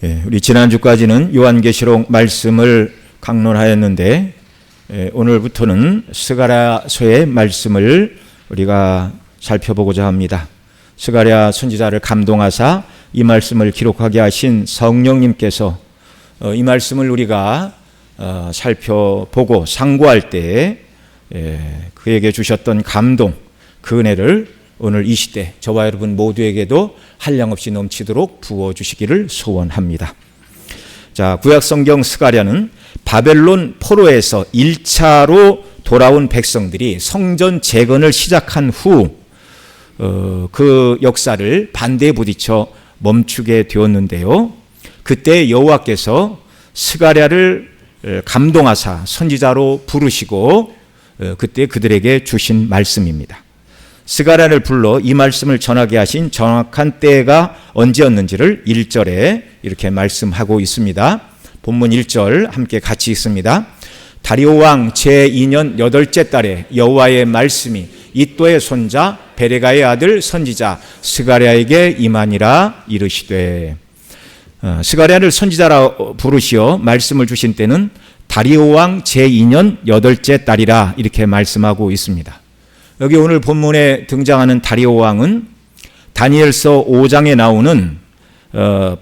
우리 지난주까지는 요한계시록 말씀을 강론하였는데 오늘부터는 스가랴서의 말씀을 우리가 살펴보고자 합니다. 스가랴 선지자를 감동하사 이 말씀을 기록하게 하신 성령님께서 이 말씀을 우리가 살펴보고 상고할 때 그에게 주셨던 감동, 그 은혜를 오늘 이 시대 저와 여러분 모두에게도 한량없이 넘치도록 부어주시기를 소원합니다. 자, 구약성경 스가랴는 바벨론 포로에서 1차로 돌아온 백성들이 성전 재건을 시작한 후 그 역사를 반대에 부딪혀 멈추게 되었는데요. 그때 여호와께서 스가랴를 감동하사 선지자로 부르시고 그때 그들에게 주신 말씀입니다. 스가랴를 불러 이 말씀을 전하게 하신 정확한 때가 언제였는지를 1절에 이렇게 말씀하고 있습니다. 본문 1절 함께 같이 읽습니다. 다리오 왕 제2년 8째 달에 여호와의 말씀이 이또의 손자 베레가의 아들 선지자 스가랴에게 임하니라 이르시되, 스가랴를 선지자라 부르시어 말씀을 주신 때는 다리오 왕 제2년 8째 달이라 이렇게 말씀하고 있습니다. 여기 오늘 본문에 등장하는 다리오 왕은 다니엘서 5장에 나오는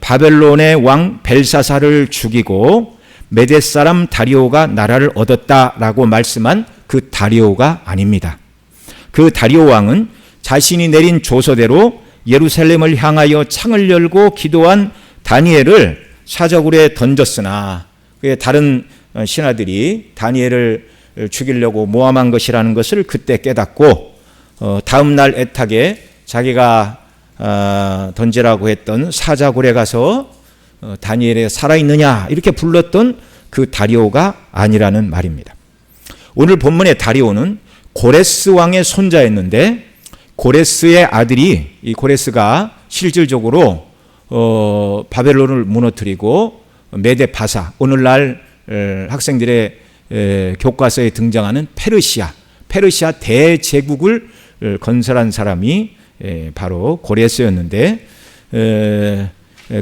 바벨론의 왕 벨사사를 죽이고 메대 사람 다리오가 나라를 얻었다라고 말씀한 그 다리오가 아닙니다. 그 다리오 왕은 자신이 내린 조서대로 예루살렘을 향하여 창을 열고 기도한 다니엘을 사저굴에 던졌으나 다른 신하들이 다니엘을 죽이려고 모함한 것이라는 것을 그때 깨닫고 다음 날 애타게 자기가 던지라고 했던 사자굴에 가서 다니엘이 살아있느냐 이렇게 불렀던 그 다리오가 아니라는 말입니다. 오늘 본문의 다리오는 고레스 왕의 손자였는데 고레스의 아들이, 이 고레스가 실질적으로 바벨론을 무너뜨리고 메데 바사, 오늘날 학생들의 교과서에 등장하는 페르시아 대제국을 건설한 사람이 바로 고레스였는데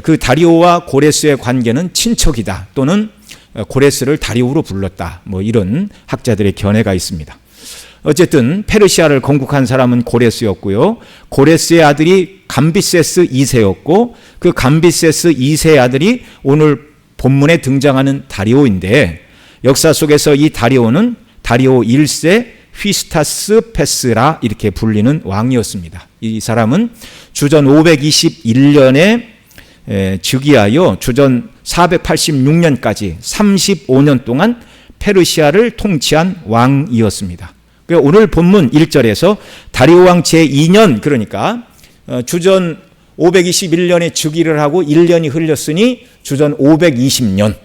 그 다리오와 고레스의 관계는 친척이다 또는 고레스를 다리오로 불렀다, 뭐 이런 학자들의 견해가 있습니다. 어쨌든 페르시아를 건국한 사람은 고레스였고요. 고레스의 아들이 감비세스 2세였고 그 감비세스 2세의 아들이 오늘 본문에 등장하는 다리오인데 역사 속에서 이 다리오는 다리오 1세 휘스타스 페스라 이렇게 불리는 왕이었습니다. 이 사람은 주전 521년에 즉위하여 주전 486년까지 35년 동안 페르시아를 통치한 왕이었습니다. 오늘 본문 1절에서 다리오 왕 제2년, 그러니까 주전 521년에 즉위를 하고 1년이 흘렸으니 주전 520년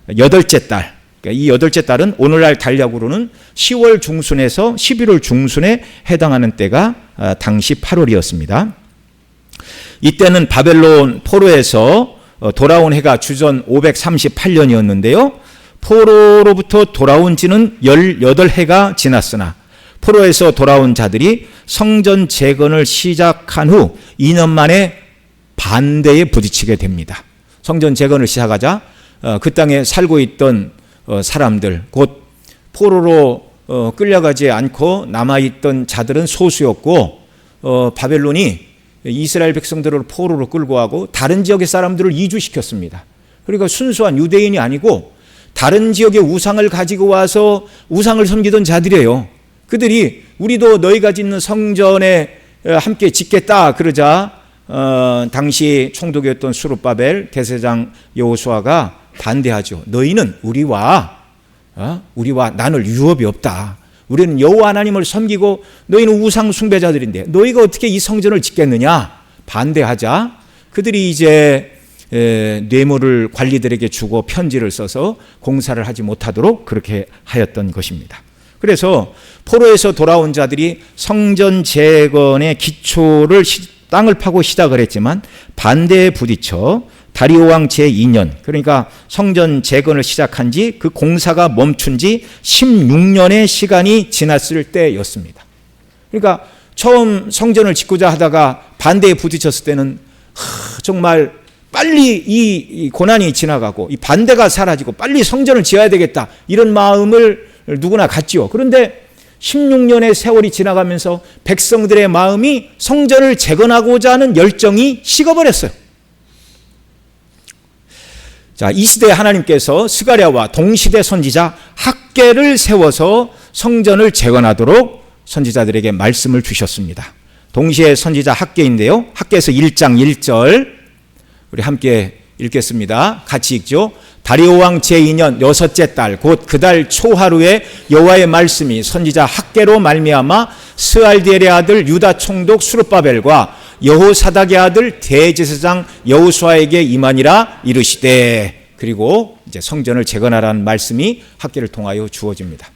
8째 달, 그러니까 이 8째 달은 오늘날 달력으로는 10월 중순에서 11월 중순에 해당하는 때가 당시 8월이었습니다. 이때는 바벨론 포로에서 돌아온 해가 주전 538년이었는데요. 포로로부터 돌아온 지는 18해가 지났으나 포로에서 돌아온 자들이 성전 재건을 시작한 후 2년 만에 반대에 부딪히게 됩니다. 성전 재건을 시작하자 그 땅에 살고 있던 사람들, 곧 포로로 끌려가지 않고 남아있던 자들은 소수였고 바벨론이 이스라엘 백성들을 포로로 끌고 가고 다른 지역의 사람들을 이주시켰습니다. 그러니까 순수한 유대인이 아니고 다른 지역의 우상을 가지고 와서 우상을 섬기던 자들이에요. 그들이 우리도 너희가 짓는 성전에 함께 짓겠다 그러자 당시 총독이었던 수룹바벨 대제사장 여호수아가 반대하죠. 너희는 우리와 나눌 유업이 없다. 우리는 여호와 하나님을 섬기고 너희는 우상 숭배자들인데 너희가 어떻게 이 성전을 짓겠느냐 반대하자 그들이 이제 뇌물을 관리들에게 주고 편지를 써서 공사를 하지 못하도록 그렇게 하였던 것입니다. 그래서 포로에서 돌아온 자들이 성전 재건의 기초를 땅을 파고 시작을 했지만 반대에 부딪혀 다리오 왕 제2년, 그러니까 성전 재건을 시작한 지 그 공사가 멈춘 지 16년의 시간이 지났을 때였습니다. 그러니까 처음 성전을 짓고자 하다가 반대에 부딪혔을 때는 정말 빨리 이 고난이 지나가고 이 반대가 사라지고 빨리 성전을 지어야 되겠다, 이런 마음을 누구나 갖지요. 그런데 16년의 세월이 지나가면서 백성들의 마음이 성전을 재건하고자 하는 열정이 식어버렸어요. 자, 이 시대에 하나님께서 스가랴와 동시대 선지자 학개를 세워서 성전을 재건하도록 선지자들에게 말씀을 주셨습니다. 동시에 선지자 학개인데요, 학개에서 1장 1절 우리 함께 읽겠습니다. 같이 읽죠. 다리오 왕 제2년 여섯째 달 곧 그 달 초하루에 여호와의 말씀이 선지자 학개로 말미암아 스알디엘의 아들 유다 총독 수르바벨과 여호사닥의 아들 대제사장 여호수아에게 임하니라 이르시되, 그리고 이제 성전을 재건하라는 말씀이 학개를 통하여 주어집니다.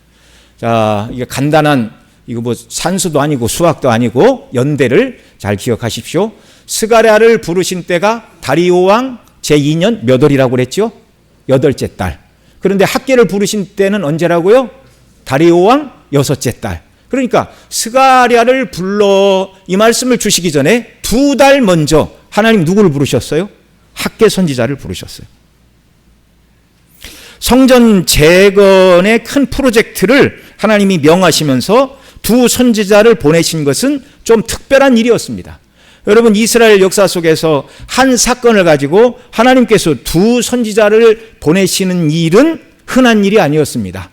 자, 이게 간단한, 이거 뭐 산수도 아니고 수학도 아니고 연대를 잘 기억하십시오. 스가랴를 부르신 때가 다리오 왕 제2년 몇 월이라고 그랬죠? 8째 달. 그런데 학개를 부르신 때는 언제라고요? 다리오 왕 6째 달. 그러니까 스가랴를 불러 이 말씀을 주시기 전에 2달 먼저 하나님 누구를 부르셨어요? 학개 선지자를 부르셨어요. 성전 재건의 큰 프로젝트를 하나님이 명하시면서 두 선지자를 보내신 것은 좀 특별한 일이었습니다. 여러분, 이스라엘 역사 속에서 한 사건을 가지고 하나님께서 두 선지자를 보내시는 일은 흔한 일이 아니었습니다.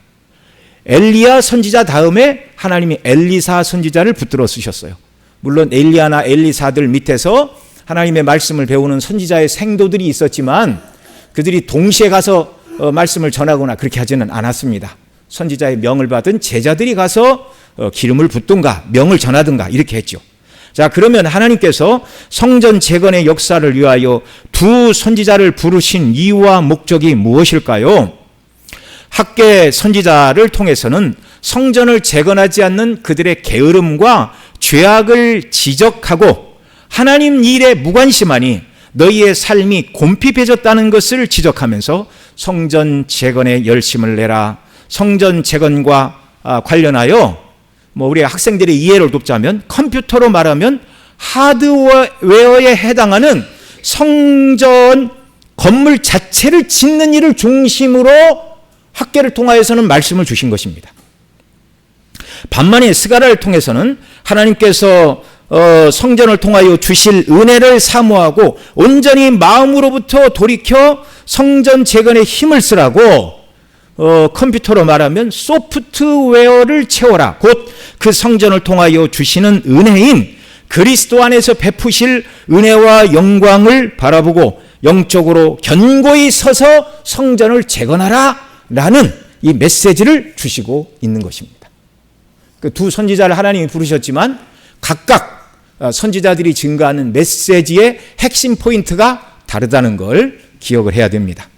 엘리야 선지자 다음에 하나님이 엘리사 선지자를 붙들어 쓰셨어요. 물론 엘리야나 엘리사들 밑에서 하나님의 말씀을 배우는 선지자의 생도들이 있었지만 그들이 동시에 가서 말씀을 전하거나 그렇게 하지는 않았습니다. 선지자의 명을 받은 제자들이 가서 기름을 붓든가 명을 전하든가 이렇게 했죠. 자, 그러면 하나님께서 성전 재건의 역사를 위하여 두 선지자를 부르신 이유와 목적이 무엇일까요? 학개 선지자를 통해서는 성전을 재건하지 않는 그들의 게으름과 죄악을 지적하고 하나님 일에 무관심하니 너희의 삶이 곰핍해졌다는 것을 지적하면서 성전 재건에 열심을 내라. 성전 재건과 관련하여 우리 학생들의 이해를 돕자면 컴퓨터로 말하면 하드웨어에 해당하는 성전 건물 자체를 짓는 일을 중심으로 학개를 통하여서는 말씀을 주신 것입니다. 반면에 스가랴를 통해서는 하나님께서 성전을 통하여 주실 은혜를 사모하고 온전히 마음으로부터 돌이켜 성전 재건에 힘을 쓰라고 컴퓨터로 말하면 소프트웨어를 채워라. 곧 그 성전을 통하여 주시는 은혜인 그리스도 안에서 베푸실 은혜와 영광을 바라보고 영적으로 견고히 서서 성전을 재건하라 라는 이 메시지를 주시고 있는 것입니다. 그 두 선지자를 하나님이 부르셨지만 각각 선지자들이 증거하는 메시지의 핵심 포인트가 다르다는 걸 기억을 해야 됩니다.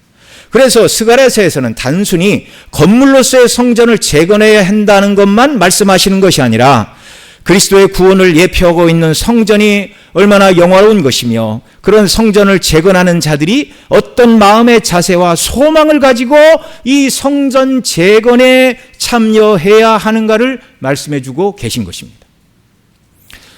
그래서 스가랴서에서는 단순히 건물로서의 성전을 재건해야 한다는 것만 말씀하시는 것이 아니라 그리스도의 구원을 예표하고 있는 성전이 얼마나 영화로운 것이며 그런 성전을 재건하는 자들이 어떤 마음의 자세와 소망을 가지고 이 성전 재건에 참여해야 하는가를 말씀해주고 계신 것입니다.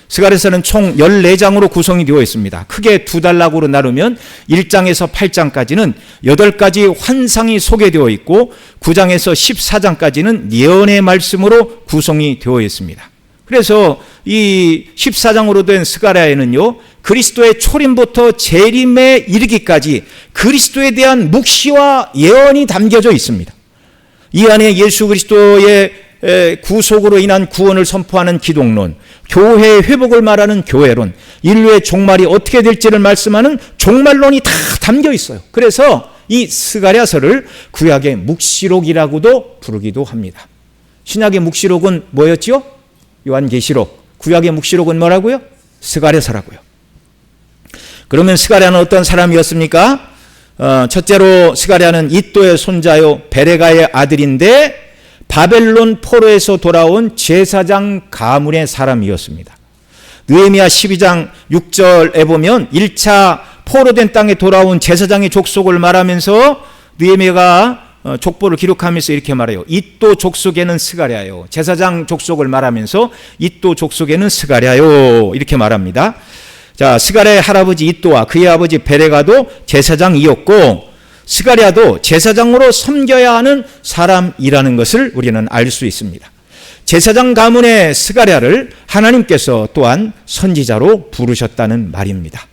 스가랴서는 총 14장으로 구성이 되어 있습니다. 크게 두 단락으로 나누면 1장에서 8장까지는 8가지 환상이 소개되어 있고 9장에서 14장까지는 예언의 말씀으로 구성이 되어 있습니다. 그래서 이 14장으로 된 스가랴에는요, 그리스도의 초림부터 재림에 이르기까지 그리스도에 대한 묵시와 예언이 담겨져 있습니다. 이 안에 예수 그리스도의 구속으로 인한 구원을 선포하는 기독론, 교회의 회복을 말하는 교회론, 인류의 종말이 어떻게 될지를 말씀하는 종말론이 다 담겨 있어요. 그래서 이 스가랴서를 구약의 묵시록이라고도 부르기도 합니다. 신약의 묵시록은 뭐였지요? 요한계시록. 구약의 묵시록은 뭐라고요? 스가랴서라고요. 그러면 스가랴는 어떤 사람이었습니까? 첫째로 스가랴는 이또의 손자요 베레가의 아들인데 바벨론 포로에서 돌아온 제사장 가문의 사람이었습니다. 느헤미야 12장 6절에 보면 1차 포로된 땅에 돌아온 제사장의 족속을 말하면서 느헤미야가 족보를 기록하면서 이렇게 말해요. 이또 족속에는 스가랴요. 제사장 족속을 말하면서 이또 족속에는 스가랴요. 이렇게 말합니다. 자, 스가랴의 할아버지 이또와 그의 아버지 베레가도 제사장이었고 스가랴도 제사장으로 섬겨야 하는 사람이라는 것을 우리는 알 수 있습니다. 제사장 가문의 스가랴를 하나님께서 또한 선지자로 부르셨다는 말입니다.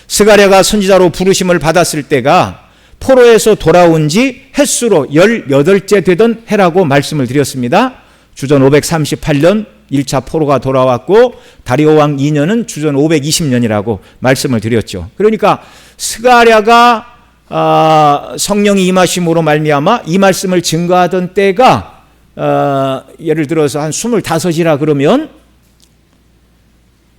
스가랴가 선지자로 부르심을 받았을 때가 포로에서 돌아온 지 햇수로 18째 되던 해라고 말씀을 드렸습니다. 주전 538년 1차 포로가 돌아왔고 다리오 왕 2년은 주전 520년이라고 말씀을 드렸죠. 그러니까 스가랴가 성령이 임하심으로 말미암아 이 말씀을 증거하던 때가 예를 들어서 한 25이라 그러면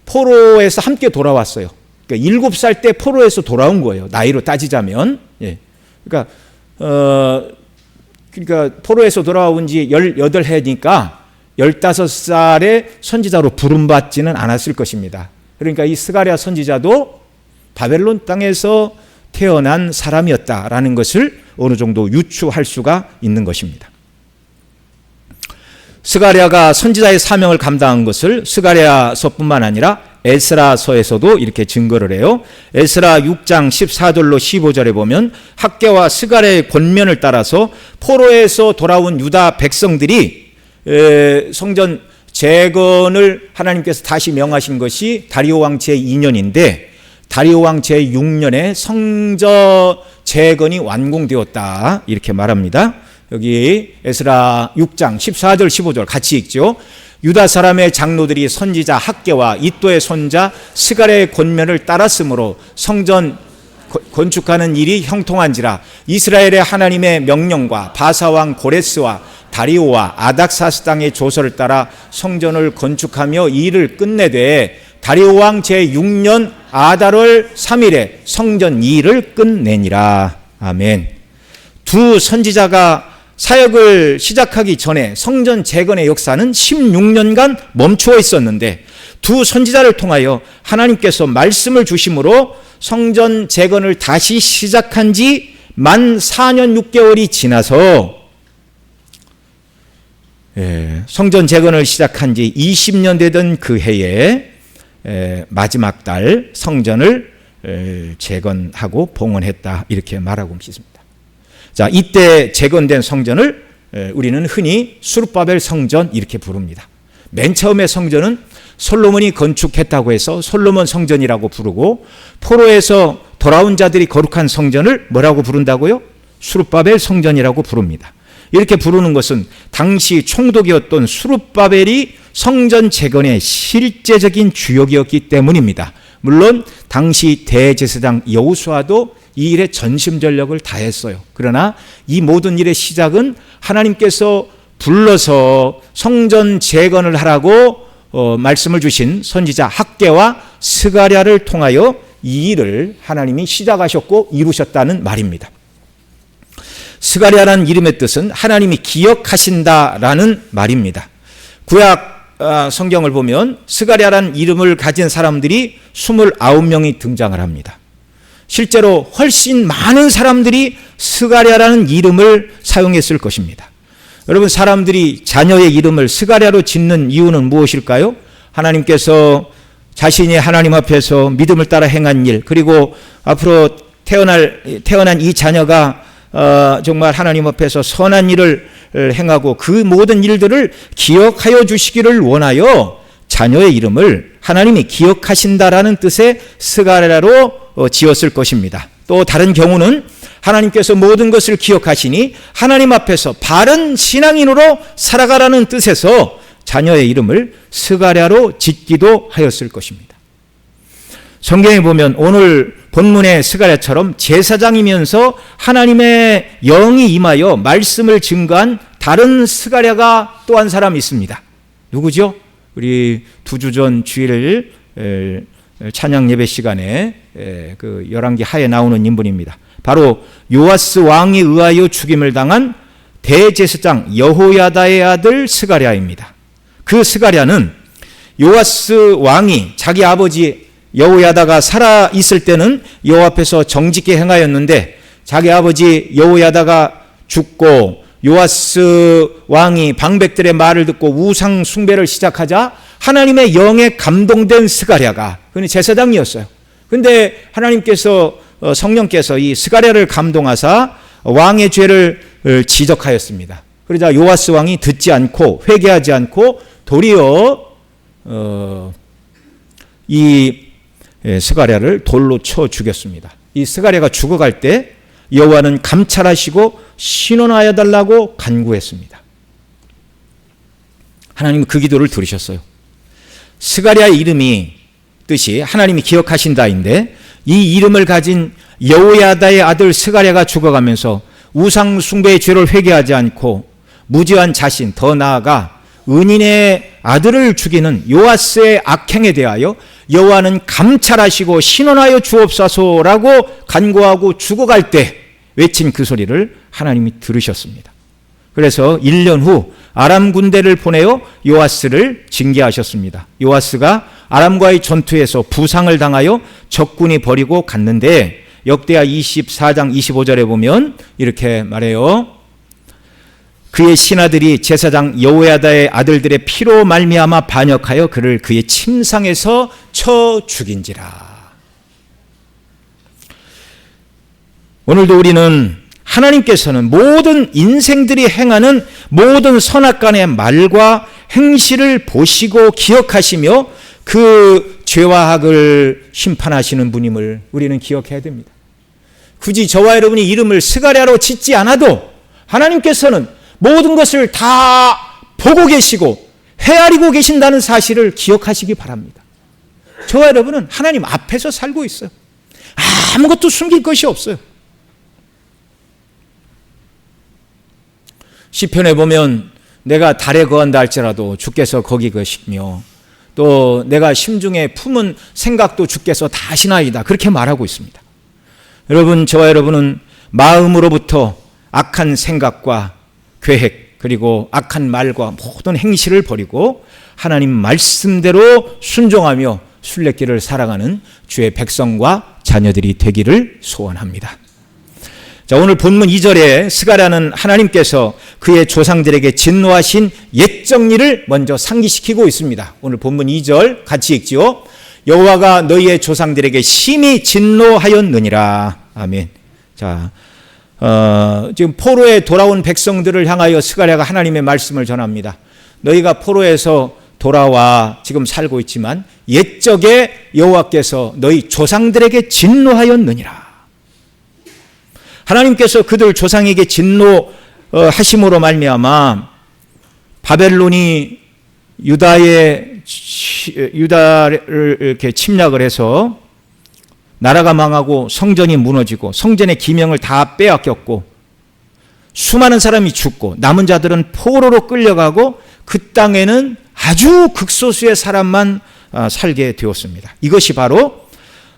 포로에서 함께 돌아왔어요. 그러니까 7살 때 포로에서 돌아온 거예요. 나이로 따지자면. 예. 그러니까 포로에서 돌아온 지 18해니까 15살에 선지자로 부름받지는 않았을 것입니다. 그러니까 이 스가랴 선지자도 바벨론 땅에서 태어난 사람이었다라는 것을 어느 정도 유추할 수가 있는 것입니다. 스가랴가 선지자의 사명을 감당한 것을 스가랴서뿐만 아니라 에스라서에서도 이렇게 증거를 해요. 에스라 6장 14절로 15절에 보면 학개와 스가랴의 권면을 따라서 포로에서 돌아온 유다 백성들이 성전 재건을 하나님께서 다시 명하신 것이 다리오 왕 제2년인데 다리오 왕 제6년에 성전 재건이 완공되었다 이렇게 말합니다. 여기 에스라 6장 14절 15절 같이 읽죠. 유다 사람의 장로들이 선지자 학개와 이또의 손자 스가랴의 권면을 따랐으므로 성전 건축하는 일이 형통한지라 이스라엘의 하나님의 명령과 바사왕 고레스와 다리오와 아닥사스 땅의 조서를 따라 성전을 건축하며 이 일을 끝내되 다리오 왕 제6년 아달월 3일에 성전 이 일을 끝내니라. 아멘. 두 선지자가 사역을 시작하기 전에 성전 재건의 역사는 16년간 멈추어 있었는데 두 선지자를 통하여 하나님께서 말씀을 주심으로 성전 재건을 다시 시작한 지 만 4년 6개월이 지나서 성전 재건을 시작한 지 20년 되던 그 해에 마지막 달 성전을 재건하고 봉헌했다 이렇게 말하고 있습니다. 자, 이때 재건된 성전을 우리는 흔히 수르바벨 성전 이렇게 부릅니다. 맨 처음에 성전은 솔로몬이 건축했다고 해서 솔로몬 성전이라고 부르고 포로에서 돌아온 자들이 거룩한 성전을 뭐라고 부른다고요? 수르바벨 성전이라고 부릅니다. 이렇게 부르는 것은 당시 총독이었던 수르바벨이 성전 재건의 실제적인 주역이었기 때문입니다. 물론 당시 대제사장 여호수아도 이 일에 전심전력을 다했어요. 그러나 이 모든 일의 시작은 하나님께서 불러서 성전 재건을 하라고 말씀을 주신 선지자 학개와 스가랴를 통하여 이 일을 하나님이 시작하셨고 이루셨다는 말입니다. 스가랴라는 이름의 뜻은 하나님이 기억하신다라는 말입니다. 구약 성경을 보면 스가랴라는 이름을 가진 사람들이 29명이 등장을 합니다. 실제로 훨씬 많은 사람들이 스가랴라는 이름을 사용했을 것입니다. 여러분, 사람들이 자녀의 이름을 스가랴로 짓는 이유는 무엇일까요? 하나님께서 자신이 하나님 앞에서 믿음을 따라 행한 일, 그리고 앞으로 태어난 이 자녀가 정말 하나님 앞에서 선한 일을 행하고 그 모든 일들을 기억하여 주시기를 원하여 자녀의 이름을 하나님이 기억하신다라는 뜻의 스가랴로 지었을 것입니다. 또 다른 경우는 하나님께서 모든 것을 기억하시니 하나님 앞에서 바른 신앙인으로 살아가라는 뜻에서 자녀의 이름을 스가랴로 짓기도 하였을 것입니다. 성경에 보면 오늘 본문의 스가랴처럼 제사장이면서 하나님의 영이 임하여 말씀을 증거한 다른 스가랴가 또 한 사람이 있습니다. 누구죠? 우리 2주 전 주일 찬양 예배 시간에 그 열왕기 하에 나오는 인물입니다. 바로 요아스 왕에 의하여 죽임을 당한 대제사장 여호야다의 아들 스가랴입니다. 그 스가랴는 요아스 왕이 자기 아버지 여호야다가 살아 있을 때는 여호와 앞에서 정직히 행하였는데 자기 아버지 여호야다가 죽고 요아스 왕이 방백들의 말을 듣고 우상 숭배를 시작하자 하나님의 영에 감동된 스가랴가, 그는 제사장이었어요. 근데 하나님께서 성령께서 이 스가랴를 감동하사 왕의 죄를 지적하였습니다. 그러자 요아스 왕이 듣지 않고 회개하지 않고 도리어 이 스가랴를 돌로 쳐 죽였습니다. 이 스가랴가 죽어갈 때 여호와는 감찰하시고 신원하여 달라고 간구했습니다. 하나님은 그 기도를 들으셨어요. 스가랴의 이름이 뜻이 하나님이 기억하신다인데, 이 이름을 가진 여호야다의 아들 스가랴가 죽어가면서 우상 숭배의 죄를 회개하지 않고 무지한 자신, 더 나아가 은인의 아들을 죽이는 요아스의 악행에 대하여 여호와는 감찰하시고 신원하여 주옵소서라고 간구하고 죽어갈 때 외친 그 소리를 하나님이 들으셨습니다. 그래서 1년 후 아람 군대를 보내어 요아스를 징계하셨습니다. 요아스가 아람과의 전투에서 부상을 당하여 적군이 버리고 갔는데, 역대하 24장 25절에 보면 이렇게 말해요. 그의 신하들이 제사장 여호야다의 아들들의 피로 말미암아 반역하여 그를 그의 침상에서 쳐 죽인지라. 오늘도 우리는 하나님께서는 모든 인생들이 행하는 모든 선악간의 말과 행실을 보시고 기억하시며 그 죄와 악을 심판하시는 분임을 우리는 기억해야 됩니다. 굳이 저와 여러분이 이름을 스가랴로 짓지 않아도 하나님께서는 모든 것을 다 보고 계시고 헤아리고 계신다는 사실을 기억하시기 바랍니다. 저와 여러분은 하나님 앞에서 살고 있어요. 아무것도 숨길 것이 없어요. 시편에 보면 내가 달에 거한다 할지라도 주께서 거기 계시며, 또 내가 심중에 품은 생각도 주께서 다 아시나이다, 그렇게 말하고 있습니다. 여러분, 저와 여러분은 마음으로부터 악한 생각과 계획, 그리고 악한 말과 모든 행실을 버리고 하나님 말씀대로 순종하며 순례길을 살아가는 주의 백성과 자녀들이 되기를 소원합니다. 자, 오늘 본문 2절에 스가랴는 하나님께서 그의 조상들에게 진노하신 옛정리를 먼저 상기시키고 있습니다. 오늘 본문 2절 같이 읽지요. 여호와가 너희의 조상들에게 심히 진노하였느니라. 아멘. 자, 지금 포로에 돌아온 백성들을 향하여 스가랴가 하나님의 말씀을 전합니다. 너희가 포로에서 돌아와 지금 살고 있지만 옛적에 여호와께서 너희 조상들에게 진노하였느니라. 하나님께서 그들 조상에게 진노하심으로 말미암아 바벨론이 유다를 이렇게 침략을 해서 나라가 망하고 성전이 무너지고 성전의 기명을 다 빼앗겼고 수많은 사람이 죽고 남은 자들은 포로로 끌려가고 그 땅에는 아주 극소수의 사람만 살게 되었습니다. 이것이 바로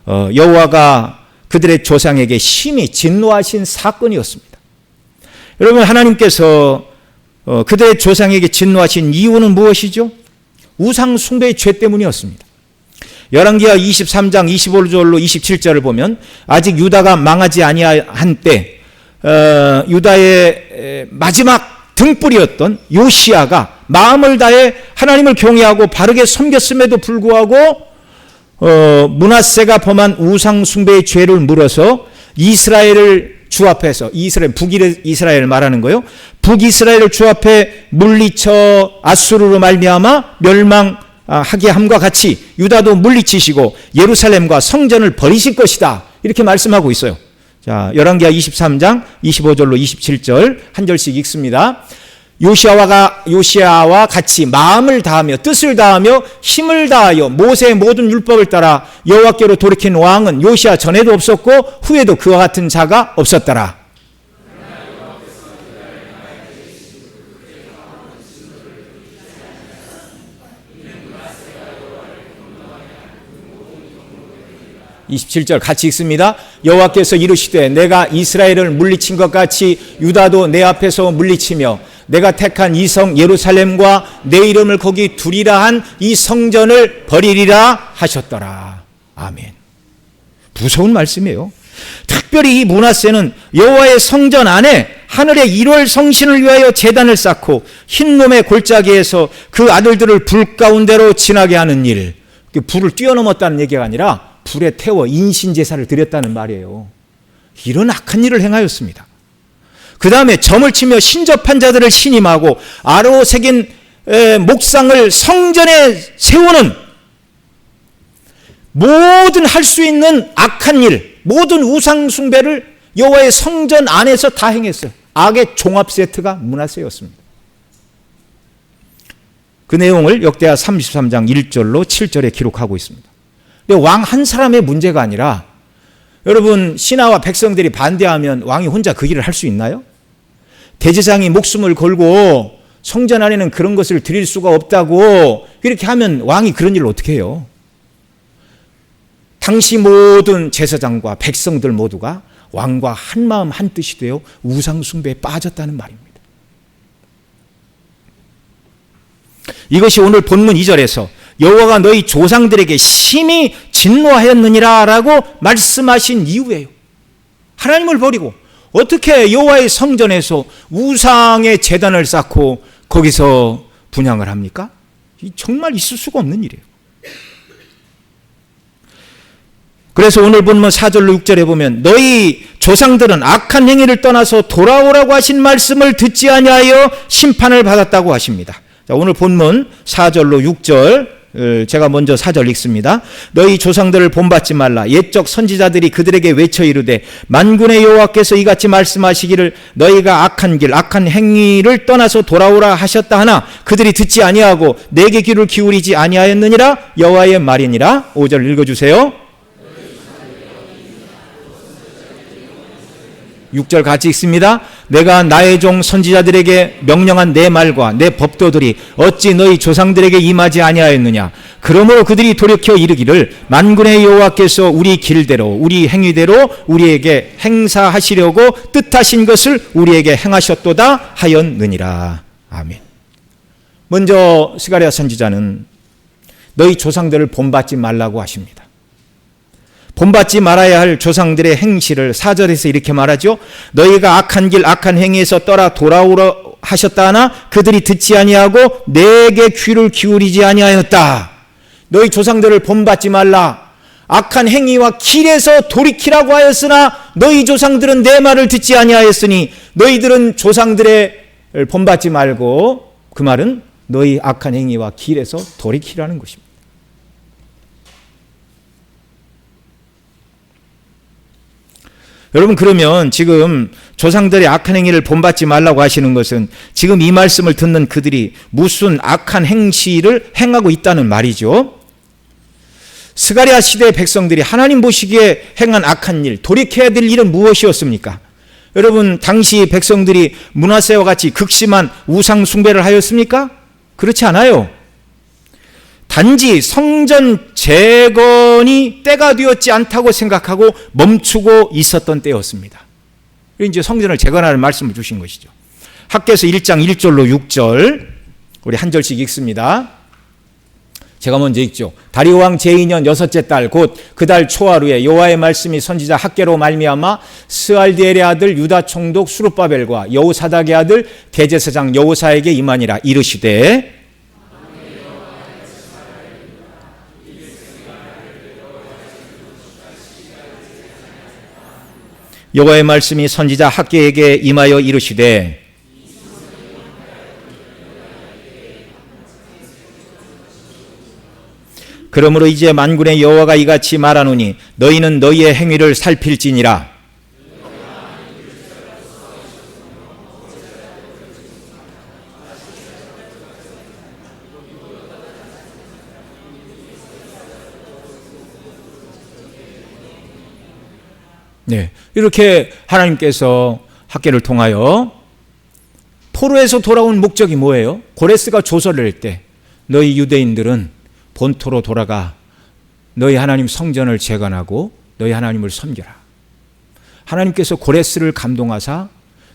여호와가 그들의 조상에게 심히 진노하신 사건이었습니다. 여러분, 하나님께서 그들의 조상에게 진노하신 이유는 무엇이죠? 우상 숭배의 죄 때문이었습니다. 열왕기하 23장 25절로 27절을 보면 아직 유다가 망하지 아니한 때 유다의 마지막 등불이었던 요시야가 마음을 다해 하나님을 경외하고 바르게 섬겼음에도 불구하고 므낫세가 범한 우상 숭배의 죄를 물어서 이스라엘을 주 앞에서, 이스라엘, 북이스라엘을 말하는 거예요. 북이스라엘을 주 앞에 물리쳐 아수르로 말미암아 멸망하게 함과 같이 유다도 물리치시고 예루살렘과 성전을 버리실 것이다, 이렇게 말씀하고 있어요. 자, 열왕기하 23장 25절로 27절 한 절씩 읽습니다. 요시야와 같이 마음을 다하며 뜻을 다하며 힘을 다하여 모세의 모든 율법을 따라 여호와께로 돌이킨 왕은 요시야 전에도 없었고 후에도 그와 같은 자가 없었더라. 27절 같이 읽습니다. 여호와께서 이르시되 내가 이스라엘을 물리친 것 같이 유다도 내 앞에서 물리치며 내가 택한 이 성 예루살렘과 내 이름을 거기 두리라 한 이 성전을 버리리라 하셨더라. 아멘. 무서운 말씀이에요. 특별히 이 므낫세는 여호와의 성전 안에 하늘의 1월 성신을 위하여 제단을 쌓고 흰놈의 골짜기에서 그 아들들을 불 가운데로 지나게 하는 일. 불을 뛰어넘었다는 얘기가 아니라 불에 태워 인신제사를 드렸다는 말이에요. 이런 악한 일을 행하였습니다. 그 다음에 점을 치며 신접한 자들을 신임하고 아로 새긴 목상을 성전에 세우는 모든 할 수 있는 악한 일, 모든 우상 숭배를 여호와의 성전 안에서 다 행했어요. 악의 종합 세트가 문하세였습니다. 그 내용을 역대하 33장 1절로 7절에 기록하고 있습니다. 왕 한 사람의 문제가 아니라 여러분 신하와 백성들이 반대하면 왕이 혼자 그 일을 할 수 있나요? 대제사장이 목숨을 걸고 성전 안에는 그런 것을 드릴 수가 없다고 이렇게 하면 왕이 그런 일을 어떻게 해요? 당시 모든 제사장과 백성들 모두가 왕과 한마음 한뜻이 되어 우상 숭배에 빠졌다는 말입니다. 이것이 오늘 본문 2절에서 여호와가 너희 조상들에게 심히 진노하였느니라 라고 말씀하신 이유예요. 하나님을 버리고 어떻게 여호와의 성전에서 우상의 제단을 쌓고 거기서 분향을 합니까? 정말 있을 수가 없는 일이에요. 그래서 오늘 본문 4절로 6절에 보면 너희 조상들은 악한 행위를 떠나서 돌아오라고 하신 말씀을 듣지 아니하여 심판을 받았다고 하십니다. 자, 오늘 본문 4절로 6절 제가 먼저 4절 읽습니다. 너희 조상들을 본받지 말라. 옛적 선지자들이 그들에게 외쳐 이르되 만군의 여호와께서 이같이 말씀하시기를 너희가 악한 길 악한 행위를 떠나서 돌아오라 하셨다 하나 그들이 듣지 아니하고 내게 귀를 기울이지 아니하였느니라 여호와의 말이니라. 5절 읽어주세요. 6절 같이 읽습니다. 내가 나의 종 선지자들에게 명령한 내 말과 내 법도들이 어찌 너희 조상들에게 임하지 아니하였느냐. 그러므로 그들이 돌이켜 이르기를 만군의 여호와께서 우리 길대로 우리 행위대로 우리에게 행사하시려고 뜻하신 것을 우리에게 행하셨도다 하였느니라. 아멘. 먼저 스가랴 선지자는 너희 조상들을 본받지 말라고 하십니다. 본받지 말아야 할 조상들의 행실을 4절에서 이렇게 말하죠. 너희가 악한 길 악한 행위에서 떠나 돌아오라 하셨다 하나 그들이 듣지 아니하고 내게 귀를 기울이지 아니하였다. 너희 조상들을 본받지 말라. 악한 행위와 길에서 돌이키라고 하였으나 너희 조상들은 내 말을 듣지 아니하였으니 너희들은 조상들의 본받지 말고 그 말은 너희 악한 행위와 길에서 돌이키라는 것입니다. 여러분 그러면 지금 조상들의 악한 행위를 본받지 말라고 하시는 것은 지금 이 말씀을 듣는 그들이 무슨 악한 행실을 행하고 있다는 말이죠. 스가랴 시대의 백성들이 하나님 보시기에 행한 악한 일, 돌이켜야 될 일은 무엇이었습니까? 여러분 당시 백성들이 므낫세와 같이 극심한 우상 숭배를 하였습니까? 그렇지 않아요. 단지 성전 재건이 때가 되었지 않다고 생각하고 멈추고 있었던 때였습니다. 이제 성전을 재건하는 말씀을 주신 것이죠. 학개서 1장 1절로 6절 우리 한 절씩 읽습니다. 제가 먼저 읽죠. 다리오 왕 제2년 여섯째 달 곧 그 달 초하루에 여호와의 말씀이 선지자 학개로 말미암아 스알디엘의 아들 유다 총독 수룹바벨과 여호사닥의 아들 대제사장 여호사에게 임하니라. 이르시되 여호와의 말씀이 선지자 학개에게 임하여 이르시되 그러므로 이제 만군의 여호와가 이같이 말하노니 너희는 너희의 행위를 살필지니라. 네, 이렇게 하나님께서 학개를 통하여 포로에서 돌아온 목적이 뭐예요? 고레스가 조서를 낼 때 너희 유대인들은 본토로 돌아가 너희 하나님 성전을 재건하고 너희 하나님을 섬겨라. 하나님께서 고레스를 감동하사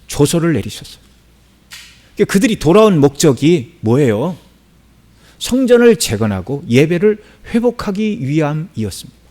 조서를 내리셨어요. 그들이 돌아온 목적이 뭐예요? 성전을 재건하고 예배를 회복하기 위함이었습니다.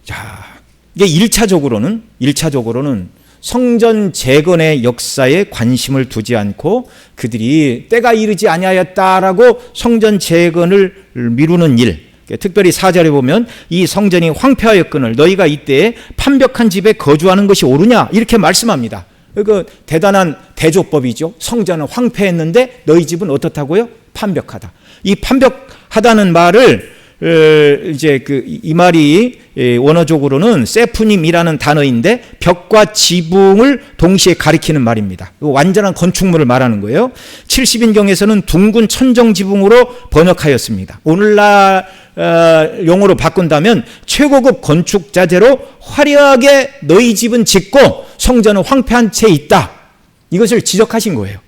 자, 이게 1차적으로는 성전 재건의 역사에 관심을 두지 않고 그들이 때가 이르지 아니하였다라고 성전 재건을 미루는 일, 특별히 4절에 보면 이 성전이 황폐하였거늘 너희가 이때에 판벽한 집에 거주하는 것이 옳으냐 이렇게 말씀합니다. 그 대단한 대조법이죠. 성전은 황폐했는데 너희 집은 어떻다고요? 판벽하다. 이 판벽하다는 말을 이제 이 말이 원어적으로는 세프님이라는 단어인데 벽과 지붕을 동시에 가리키는 말입니다. 완전한 건축물을 말하는 거예요. 70인경에서는 둥근 천정 지붕으로 번역하였습니다. 오늘날 용어로 바꾼다면 최고급 건축 자재로 화려하게 너희 집은 짓고 성전은 황폐한 채 있다. 이것을 지적하신 거예요.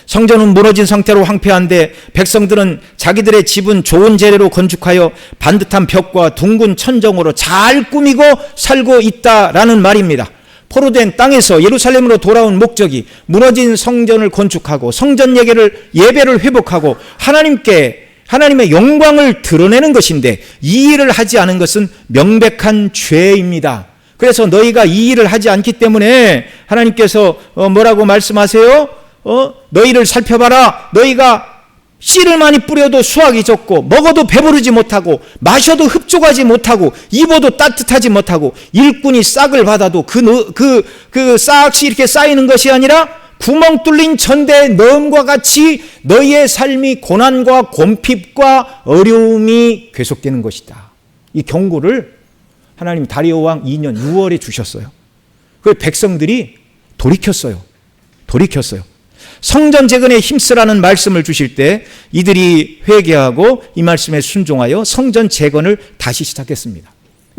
성전은 무너진 상태로 황폐한데 백성들은 자기들의 집은 좋은 재료로 건축하여 반듯한 벽과 둥근 천정으로 잘 꾸미고 살고 있다라는 말입니다. 포로된 땅에서 예루살렘으로 돌아온 목적이 무너진 성전을 건축하고 성전 예배를 회복하고 하나님의 영광을 드러내는 것인데 이 일을 하지 않은 것은 명백한 죄입니다. 그래서 너희가 이 일을 하지 않기 때문에 하나님께서 뭐라고 말씀하세요? 너희를 살펴봐라. 너희가 씨를 많이 뿌려도 수확이 적고 먹어도 배부르지 못하고 마셔도 흡족하지 못하고 입어도 따뜻하지 못하고 일꾼이 싹을 받아도 그 싹이 이렇게 쌓이는 것이 아니라 구멍 뚫린 전대에 넣음과 같이 너희의 삶이 고난과 곰핍과 어려움이 계속되는 것이다. 이 경고를 하나님 다리오 왕 2년 6월에 주셨어요. 그 백성들이 돌이켰어요. 성전 재건에 힘쓰라는 말씀을 주실 때 이들이 회개하고 이 말씀에 순종하여 성전 재건을 다시 시작했습니다.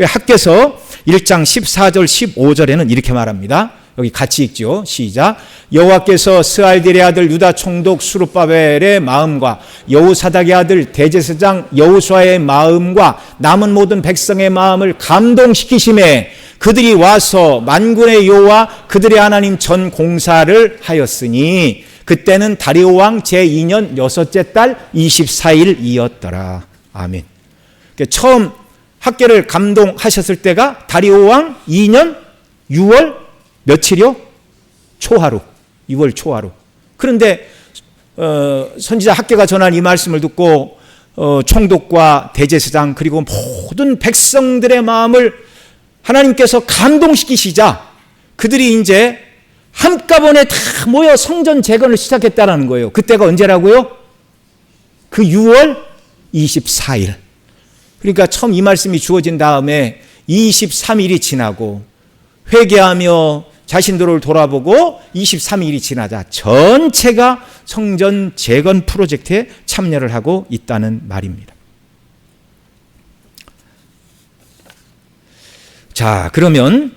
학개서 1장 14절 15절에는 이렇게 말합니다. 여기 같이 읽죠. 시작. 여호와께서 스알딜의 아들 유다 총독 수룹바벨의 마음과 여호사닥의 아들 대제사장 여호수아의 마음과 남은 모든 백성의 마음을 감동시키심에 그들이 와서 만군의 여호와 그들의 하나님 전 공사를 하였으니 그때는 다리오 왕 제2년 여섯째 달 24일이었더라. 아멘. 처음 학개를 감동하셨을 때가 다리오 왕 2년 6월 며칠이요? 초하루. 6월 초하루. 그런데 선지자 학개가 전한 이 말씀을 듣고 총독과 대제사장 그리고 모든 백성들의 마음을 하나님께서 감동시키시자 그들이 이제 한꺼번에 다 모여 성전 재건을 시작했다는 거예요. 그때가 언제라고요? 그 6월 24일. 그러니까 처음 이 말씀이 주어진 다음에 23일이 지나고 회개하며 자신들을 돌아보고 23일이 지나자 전체가 성전 재건 프로젝트에 참여를 하고 있다는 말입니다. 자, 그러면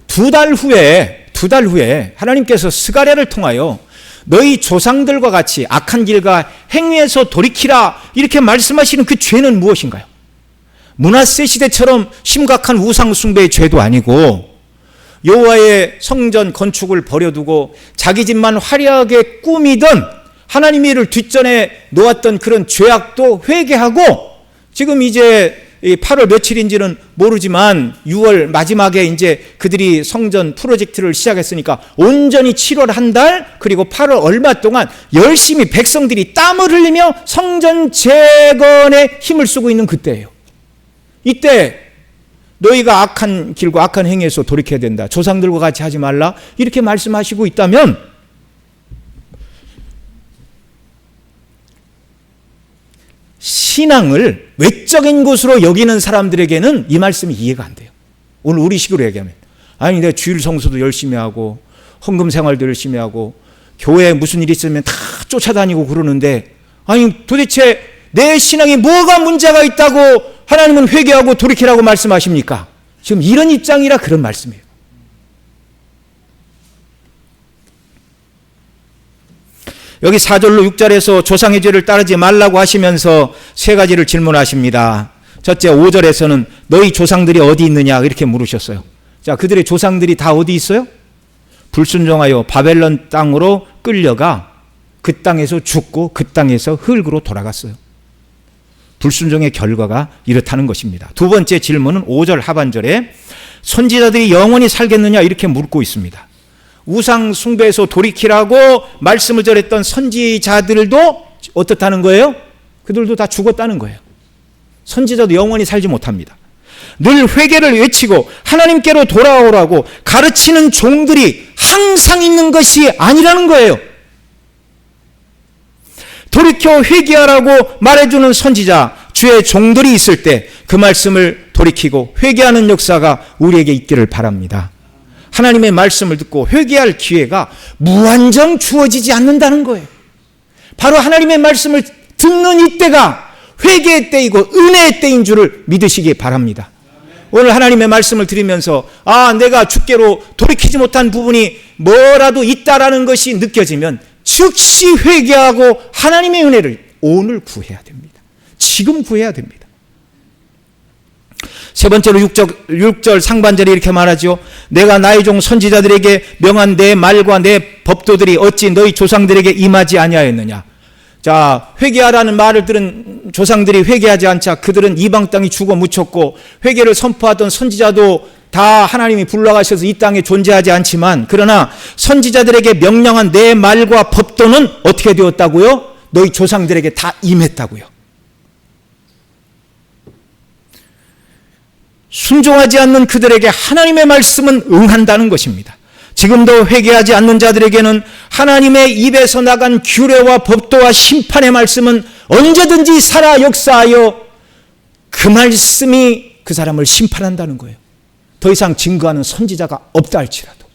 두 달 후에 하나님께서 스가랴를 통하여 너희 조상들과 같이 악한 길과 행위에서 돌이키라 이렇게 말씀하시는 그 죄는 무엇인가요? 므낫세 시대처럼 심각한 우상 숭배의 죄도 아니고 여호와의 성전 건축을 버려두고 자기 집만 화려하게 꾸미던 하나님의 일을 뒷전에 놓았던 그런 죄악도 회개하고 지금 이제 8월 며칠인지는 모르지만 6월 마지막에 이제 그들이 성전 프로젝트를 시작했으니까 온전히 7월 한 달 그리고 8월 얼마 동안 열심히 백성들이 땀을 흘리며 성전 재건에 힘을 쓰고 있는 그때예요. 이때 너희가 악한 길과 악한 행위에서 돌이켜야 된다. 조상들과 같이 하지 말라. 이렇게 말씀하시고 있다면 신앙을 외적인 것으로 여기는 사람들에게는 이 말씀이 이해가 안 돼요. 오늘 우리식으로 얘기하면 아니 내가 주일 성수도 열심히 하고 헌금 생활도 열심히 하고 교회에 무슨 일이 있으면 다 쫓아다니고 그러는데 아니 도대체 내 신앙에 뭐가 문제가 있다고 하나님은 회개하고 돌이키라고 말씀하십니까? 지금 이런 입장이라 그런 말씀이에요. 여기 4절로 6절에서 조상의 죄를 따르지 말라고 하시면서 세 가지를 질문하십니다. 첫째 5절에서는 너희 조상들이 어디 있느냐 이렇게 물으셨어요. 자, 그들의 조상들이 다 어디 있어요? 불순종하여 바벨론 땅으로 끌려가 그 땅에서 죽고 그 땅에서 흙으로 돌아갔어요. 불순종의 결과가 이렇다는 것입니다. 두 번째 질문은 5절 하반절에 선지자들이 영원히 살겠느냐 이렇게 묻고 있습니다. 우상 숭배에서 돌이키라고 말씀을 전했던 선지자들도 어떻다는 거예요? 그들도 다 죽었다는 거예요. 선지자도 영원히 살지 못합니다. 늘 회개를 외치고 하나님께로 돌아오라고 가르치는 종들이 항상 있는 것이 아니라는 거예요. 돌이켜 회개하라고 말해주는 선지자, 주의 종들이 있을 때 그 말씀을 돌이키고 회개하는 역사가 우리에게 있기를 바랍니다. 하나님의 말씀을 듣고 회개할 기회가 무한정 주어지지 않는다는 거예요. 바로 하나님의 말씀을 듣는 이때가 회개의 때이고 은혜의 때인 줄을 믿으시기 바랍니다. 오늘 하나님의 말씀을 들으면서 내가 주께로 돌이키지 못한 부분이 뭐라도 있다라는 것이 느껴지면 즉시 회개하고 하나님의 은혜를 오늘 구해야 됩니다. 지금 구해야 됩니다. 세 번째로 6절 상반절에 이렇게 말하죠. 내가 나의 종 선지자들에게 명한 내 말과 내 법도들이 어찌 너희 조상들에게 임하지 아니하였느냐. 자, 회개하라는 말을 들은 조상들이 회개하지 않자 그들은 이방 땅이 죽어 묻혔고 회개를 선포하던 선지자도 다 하나님이 불러가셔서 이 땅에 존재하지 않지만 그러나 선지자들에게 명령한 내 말과 법도는 어떻게 되었다고요? 너희 조상들에게 다 임했다고요. 순종하지 않는 그들에게 하나님의 말씀은 응한다는 것입니다. 지금도 회개하지 않는 자들에게는 하나님의 입에서 나간 규례와 법도와 심판의 말씀은 언제든지 살아 역사하여 그 말씀이 그 사람을 심판한다는 거예요. 더 이상 증거하는 선지자가 없다 할지라도.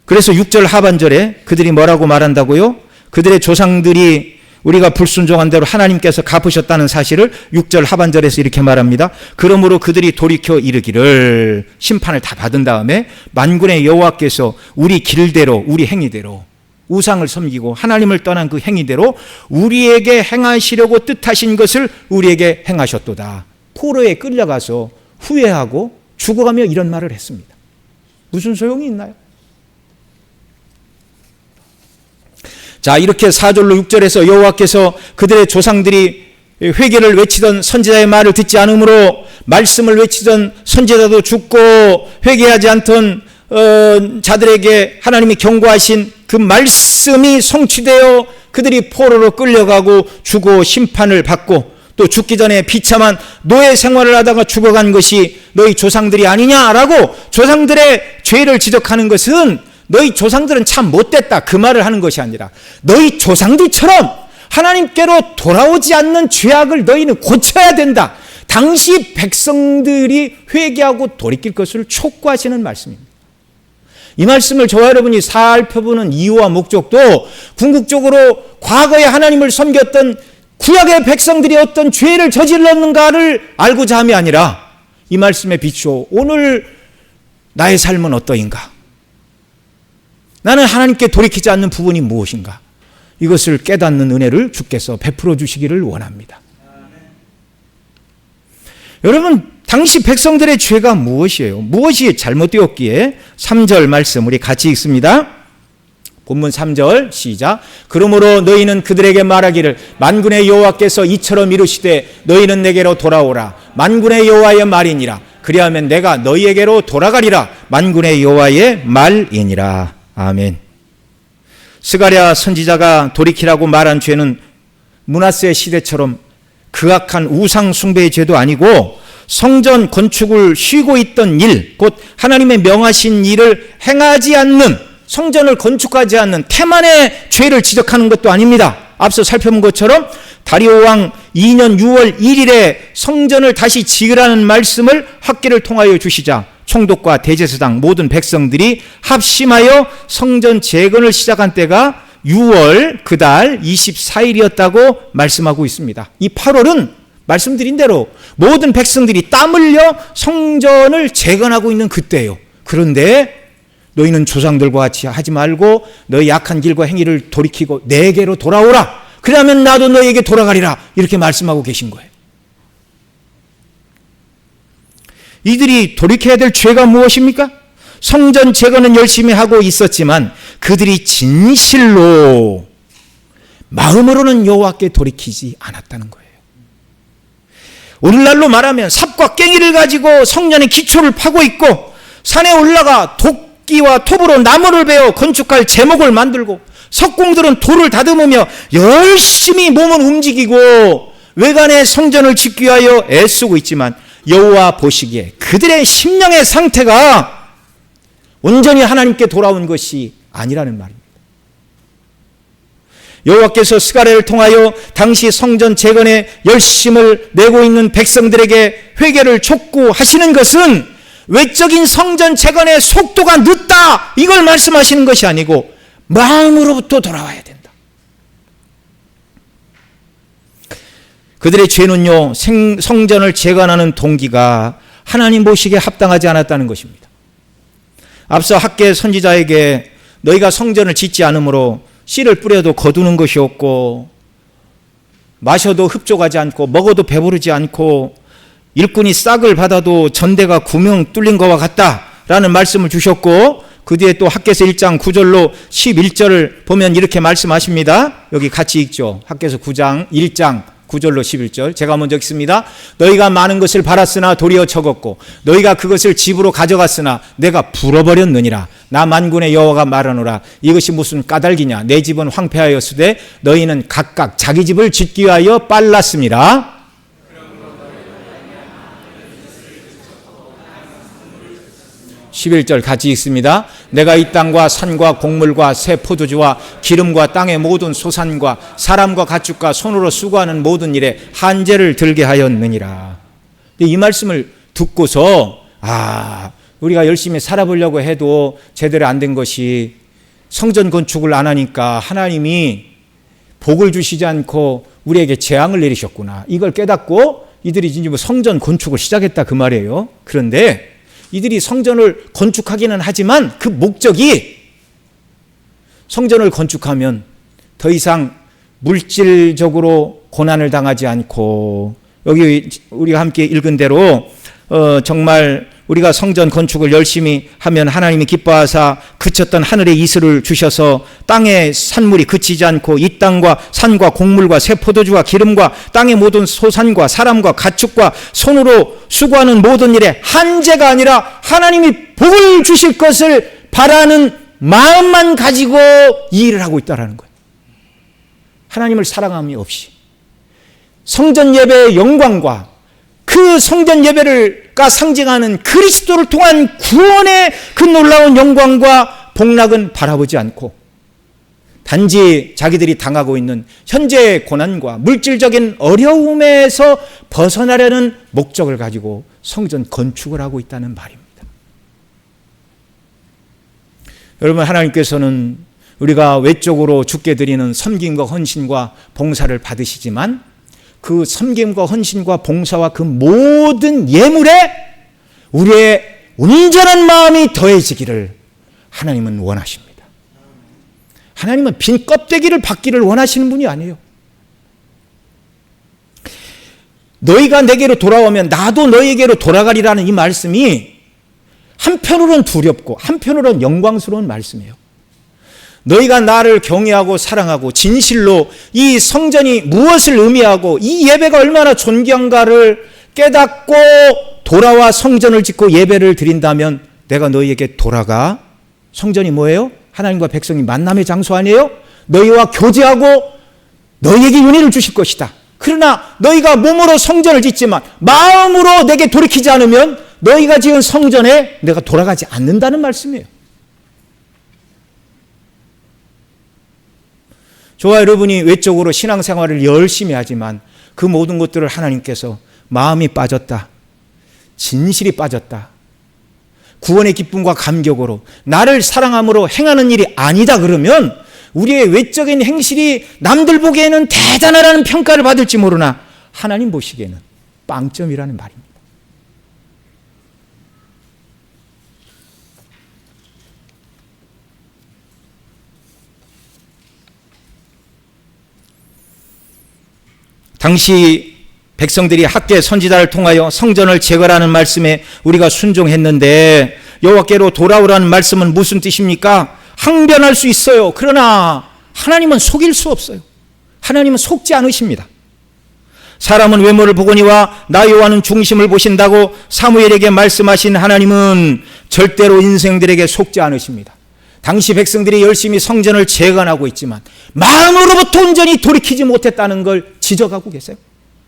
그래서 6절 하반절에 그들이 뭐라고 말한다고요? 그들의 조상들이 우리가 불순종한 대로 하나님께서 갚으셨다는 사실을 6절 하반절에서 이렇게 말합니다. 그러므로 그들이 돌이켜 이르기를, 심판을 다 받은 다음에 만군의 여호와께서 우리 길대로 우리 행위대로 우상을 섬기고 하나님을 떠난 그 행위대로 우리에게 행하시려고 뜻하신 것을 우리에게 행하셨도다. 포로에 끌려가서 후회하고 죽어가며 이런 말을 했습니다. 무슨 소용이 있나요? 자, 이렇게 4절로 6절에서 여호와께서 그들의 조상들이 회개를 외치던 선지자의 말을 듣지 않으므로 말씀을 외치던 선지자도 죽고 회개하지 않던 자들에게 하나님이 경고하신 그 말씀이 성취되어 그들이 포로로 끌려가고 죽어 심판을 받고 또 죽기 전에 비참한 노예 생활을 하다가 죽어간 것이 너희 조상들이 아니냐라고 조상들의 죄를 지적하는 것은 너희 조상들은 참 못됐다 그 말을 하는 것이 아니라 너희 조상들처럼 하나님께로 돌아오지 않는 죄악을 너희는 고쳐야 된다. 당시 백성들이 회개하고 돌이킬 것을 촉구하시는 말씀입니다. 이 말씀을 저와 여러분이 살펴보는 이유와 목적도 궁극적으로 과거에 하나님을 섬겼던 구약의 백성들이 어떤 죄를 저질렀는가를 알고자 함이 아니라 이 말씀에 비추어 오늘 나의 삶은 어떠인가? 나는 하나님께 돌이키지 않는 부분이 무엇인가? 이것을 깨닫는 은혜를 주께서 베풀어 주시기를 원합니다. 여러분, 당시 백성들의 죄가 무엇이에요? 무엇이 잘못되었기에? 3절 말씀 우리 같이 읽습니다. 본문 3절 시작. 그러므로 너희는 그들에게 말하기를 만군의 여호와께서 이처럼 이르시되 너희는 내게로 돌아오라. 만군의 여호와의 말이니라. 그리하면 내가 너희에게로 돌아가리라. 만군의 여호와의 말이니라. 아멘. 스가랴 선지자가 돌이키라고 말한 죄는 므낫세 시대처럼 극악한 우상 숭배의 죄도 아니고 성전 건축을 쉬고 있던 일, 곧 하나님의 명하신 일을 행하지 않는, 성전을 건축하지 않는 태만의 죄를 지적하는 것도 아닙니다. 앞서 살펴본 것처럼 다리오 왕 2년 6월 1일에 성전을 다시 지으라는 말씀을 학기를 통하여 주시자 총독과 대제사장 모든 백성들이 합심하여 성전 재건을 시작한 때가 6월 그달 24일이었다고 말씀하고 있습니다. 이 8월은 말씀드린 대로 모든 백성들이 땀 흘려 성전을 재건하고 있는 그때예요. 그런데 너희는 조상들과 같이 하지 말고 너희 약한 길과 행위를 돌이키고 내게로 돌아오라. 그러면 나도 너희에게 돌아가리라. 이렇게 말씀하고 계신 거예요. 이들이 돌이켜야 될 죄가 무엇입니까? 성전 재건은 열심히 하고 있었지만 그들이 진실로 마음으로는 여호와께 돌이키지 않았다는 거예요. 오늘날로 말하면 삽과 괭이를 가지고 성전의 기초를 파고 있고, 산에 올라가 도끼와 톱으로 나무를 베어 건축할 제목을 만들고, 석공들은 돌을 다듬으며 열심히 몸을 움직이고 외관의 성전을 짓기 위하여 애쓰고 있지만, 여호와 보시기에 그들의 심령의 상태가 온전히 하나님께 돌아온 것이 아니라는 말입니다. 여호와께서 스가랴를 통하여 당시 성전 재건에 열심을 내고 있는 백성들에게 회개를 촉구하시는 것은 외적인 성전 재건의 속도가 늦다, 이걸 말씀하시는 것이 아니고 마음으로부터 돌아와야 된다. 그들의 죄는요, 성전을 재건하는 동기가 하나님 보시기에 합당하지 않았다는 것입니다. 앞서 학개 선지자에게 너희가 성전을 짓지 않으므로 씨를 뿌려도 거두는 것이 없고, 마셔도 흡족하지 않고, 먹어도 배부르지 않고, 일꾼이 싹을 받아도 전대가 구멍 뚫린 것과 같다라는 말씀을 주셨고, 그 뒤에 또 학개서 1장 9절로 11절을 보면 이렇게 말씀하십니다. 여기 같이 읽죠. 학개서 9장 1장 9절로 11절. 제가 먼저 읽습니다. 너희가 많은 것을 바랐으나 도리어 적었고, 너희가 그것을 집으로 가져갔으나 내가 불어버렸느니라. 나 만군의 여호와가 말하노라. 이것이 무슨 까닭이냐. 내 집은 황폐하였으되 너희는 각각 자기 집을 짓기 위하여 빨랐습니다. 11절 같이 읽습니다. 내가 이 땅과 산과 곡물과 새 포도주와 기름과 땅의 모든 소산과 사람과 가축과 손으로 수고하는 모든 일에 한제를 들게 하였느니라. 이 말씀을 듣고서 우리가 열심히 살아보려고 해도 제대로 안 된 것이 성전 건축을 안 하니까 하나님이 복을 주시지 않고 우리에게 재앙을 내리셨구나, 이걸 깨닫고 이들이 이제 성전 건축을 시작했다 그 말이에요. 그런데 이들이 성전을 건축하기는 하지만 그 목적이 성전을 건축하면 더 이상 물질적으로 고난을 당하지 않고, 여기 우리가 함께 읽은 대로 정말 우리가 성전 건축을 열심히 하면 하나님이 기뻐하사 그쳤던 하늘의 이슬을 주셔서 땅의 산물이 그치지 않고 이 땅과 산과 곡물과 새 포도주와 기름과 땅의 모든 소산과 사람과 가축과 손으로 수고하는 모든 일에 한제가 아니라 하나님이 복을 주실 것을 바라는 마음만 가지고 이 일을 하고 있다는 거예요. 하나님을 사랑함이 없이 성전 예배의 영광과 그 성전 예배를가 상징하는 그리스도를 통한 구원의 그 놀라운 영광과 복락은 바라보지 않고 단지 자기들이 당하고 있는 현재의 고난과 물질적인 어려움에서 벗어나려는 목적을 가지고 성전 건축을 하고 있다는 말입니다. 여러분, 하나님께서는 우리가 외적으로 주께 드리는 섬김과 헌신과 봉사를 받으시지만 그 섬김과 헌신과 봉사와 그 모든 예물에 우리의 온전한 마음이 더해지기를 하나님은 원하십니다. 하나님은 빈 껍데기를 받기를 원하시는 분이 아니에요. 너희가 내게로 돌아오면 나도 너희에게로 돌아가리라는 이 말씀이 한편으로는 두렵고 한편으로는 영광스러운 말씀이에요. 너희가 나를 경외하고 사랑하고 진실로 이 성전이 무엇을 의미하고 이 예배가 얼마나 존귀한가를 깨닫고 돌아와 성전을 짓고 예배를 드린다면 내가 너희에게 돌아가. 성전이 뭐예요? 하나님과 백성이 만남의 장소 아니에요? 너희와 교제하고 너희에게 윤회를 주실 것이다. 그러나 너희가 몸으로 성전을 짓지만 마음으로 내게 돌이키지 않으면 너희가 지은 성전에 내가 돌아가지 않는다는 말씀이에요. 저와 여러분이 외적으로 신앙생활을 열심히 하지만 그 모든 것들을 하나님께서 마음이 빠졌다, 진실이 빠졌다, 구원의 기쁨과 감격으로 나를 사랑함으로 행하는 일이 아니다 그러면 우리의 외적인 행실이 남들 보기에는 대단하다는 평가를 받을지 모르나 하나님 보시기에는 빵점이라는 말입니다. 당시 백성들이 학개 선지자를 통하여 성전을 재건하는 말씀에 우리가 순종했는데 여호와께로 돌아오라는 말씀은 무슨 뜻입니까? 항변할 수 있어요. 그러나 하나님은 속일 수 없어요. 하나님은 속지 않으십니다. 사람은 외모를 보거니와 나 여호와는 중심을 보신다고 사무엘에게 말씀하신 하나님은 절대로 인생들에게 속지 않으십니다. 당시 백성들이 열심히 성전을 재건하고 있지만 마음으로부터 온전히 돌이키지 못했다는 걸 지적하고 계세요.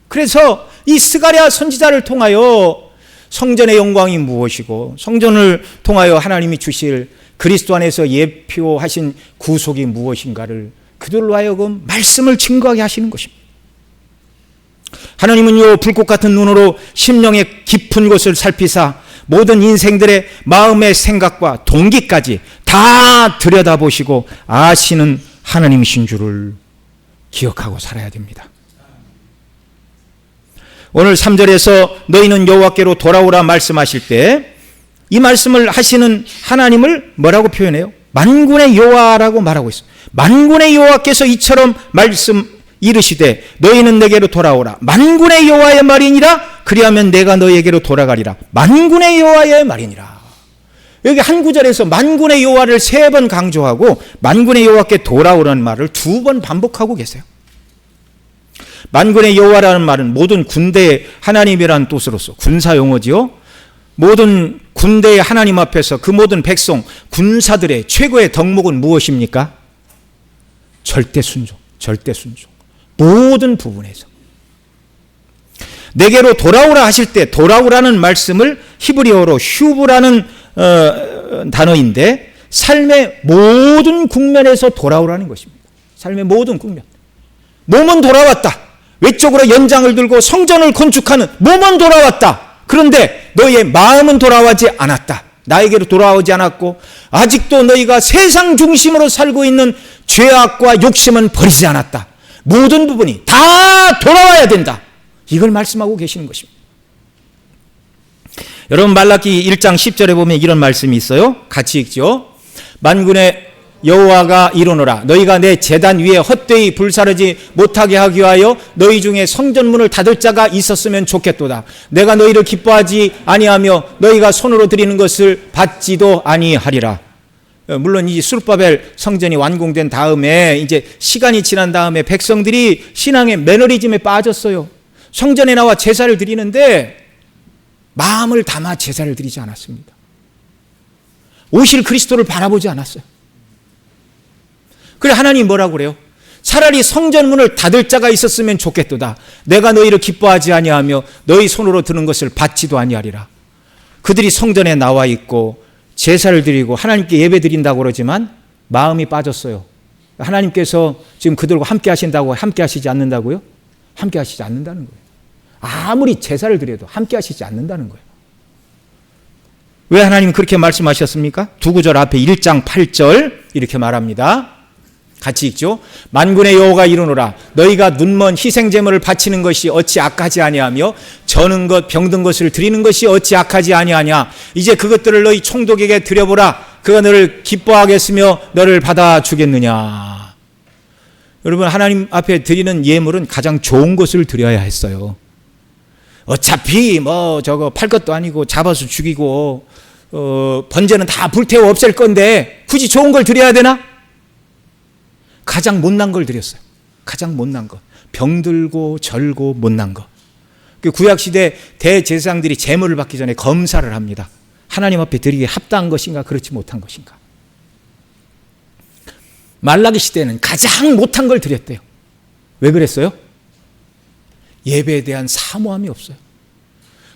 그래서 이 스가랴 선지자를 통하여 성전의 영광이 무엇이고 성전을 통하여 하나님이 주실 그리스도 안에서 예표하신 구속이 무엇인가를 그들로 하여금 말씀을 증거하게 하시는 것입니다. 하나님은요, 불꽃 같은 눈으로 심령의 깊은 곳을 살피사 모든 인생들의 마음의 생각과 동기까지 다 들여다보시고 아시는 하나님이신 줄을 기억하고 살아야 됩니다. 오늘 3절에서 너희는 여호와께로 돌아오라 말씀하실 때 이 말씀을 하시는 하나님을 뭐라고 표현해요? 만군의 여호와라고 말하고 있어요. 만군의 여호와께서 이처럼 말씀 이르시되 너희는 내게로 돌아오라. 만군의 여호와의 말이니라. 그리하면 내가 너희에게로 돌아가리라. 만군의 여호와의 말이니라. 여기 한 구절에서 만군의 여호와를 3번 강조하고 만군의 여호와께 돌아오라는 말을 2번 반복하고 계세요. 만군의 여호와라는 말은 모든 군대의 하나님이라는 뜻으로서 군사 용어지요. 모든 군대의 하나님 앞에서 그 모든 백성, 군사들의 최고의 덕목은 무엇입니까? 절대 순종, 절대 순종. 모든 부분에서. 내게로 돌아오라 하실 때 돌아오라는 말씀을 히브리어로 슈브라는 단어인데 삶의 모든 국면에서 돌아오라는 것입니다. 삶의 모든 국면. 몸은 돌아왔다. 외적으로 연장을 들고 성전을 건축하는 몸은 돌아왔다. 그런데 너희의 마음은 돌아오지 않았다. 나에게로 돌아오지 않았고 아직도 너희가 세상 중심으로 살고 있는 죄악과 욕심은 버리지 않았다. 모든 부분이 다 돌아와야 된다. 이걸 말씀하고 계시는 것입니다. 여러분 말라기 1장 10절에 보면 이런 말씀이 있어요. 같이 읽죠. 만군의 여호와가 이르노라. 너희가 내 제단 위에 헛되이 불사르지 못하게 하기 위하여 너희 중에 성전문을 닫을 자가 있었으면 좋겠도다. 내가 너희를 기뻐하지 아니하며 너희가 손으로 드리는 것을 받지도 아니하리라. 물론 이 수르바벨 성전이 완공된 다음에 이제 시간이 지난 다음에 백성들이 신앙의 매너리즘에 빠졌어요. 성전에 나와 제사를 드리는데 마음을 담아 제사를 드리지 않았습니다. 오실 그리스도를 바라보지 않았어요. 그래 하나님 뭐라고 그래요? 차라리 성전 문을 닫을 자가 있었으면 좋겠도다. 내가 너희를 기뻐하지 아니하며 너희 손으로 드는 것을 받지도 아니하리라. 그들이 성전에 나와 있고 제사를 드리고 하나님께 예배 드린다고 그러지만 마음이 빠졌어요. 하나님께서 지금 그들과 함께 하신다고 함께 하시지 않는다고요? 함께 하시지 않는다는 거예요. 아무리 제사를 드려도 함께 하시지 않는다는 거예요. 왜 하나님은 그렇게 말씀하셨습니까? 두 구절 앞에 1장 8절 이렇게 말합니다. 같이 읽죠. 만군의 여호와가 이르노라. 너희가 눈먼 희생제물을 바치는 것이 어찌 악하지 아니하며 저는 것 병든 것을 드리는 것이 어찌 악하지 아니하냐. 이제 그것들을 너희 총독에게 드려보라. 그가 너를 기뻐하겠으며 너를 받아주겠느냐. 여러분 하나님 앞에 드리는 예물은 가장 좋은 것을 드려야 했어요. 어차피 저거 팔 것도 아니고 잡아서 죽이고 번제는 다 불태워 없앨 건데 굳이 좋은 걸 드려야 되나? 가장 못난 걸 드렸어요. 가장 못난 것. 병들고 절고 못난 것. 구약시대 대제사장들이 제물을 받기 전에 검사를 합니다. 하나님 앞에 드리기에 합당한 것인가 그렇지 못한 것인가. 말라기 시대는 가장 못한 걸 드렸대요. 왜 그랬어요? 예배에 대한 사모함이 없어요.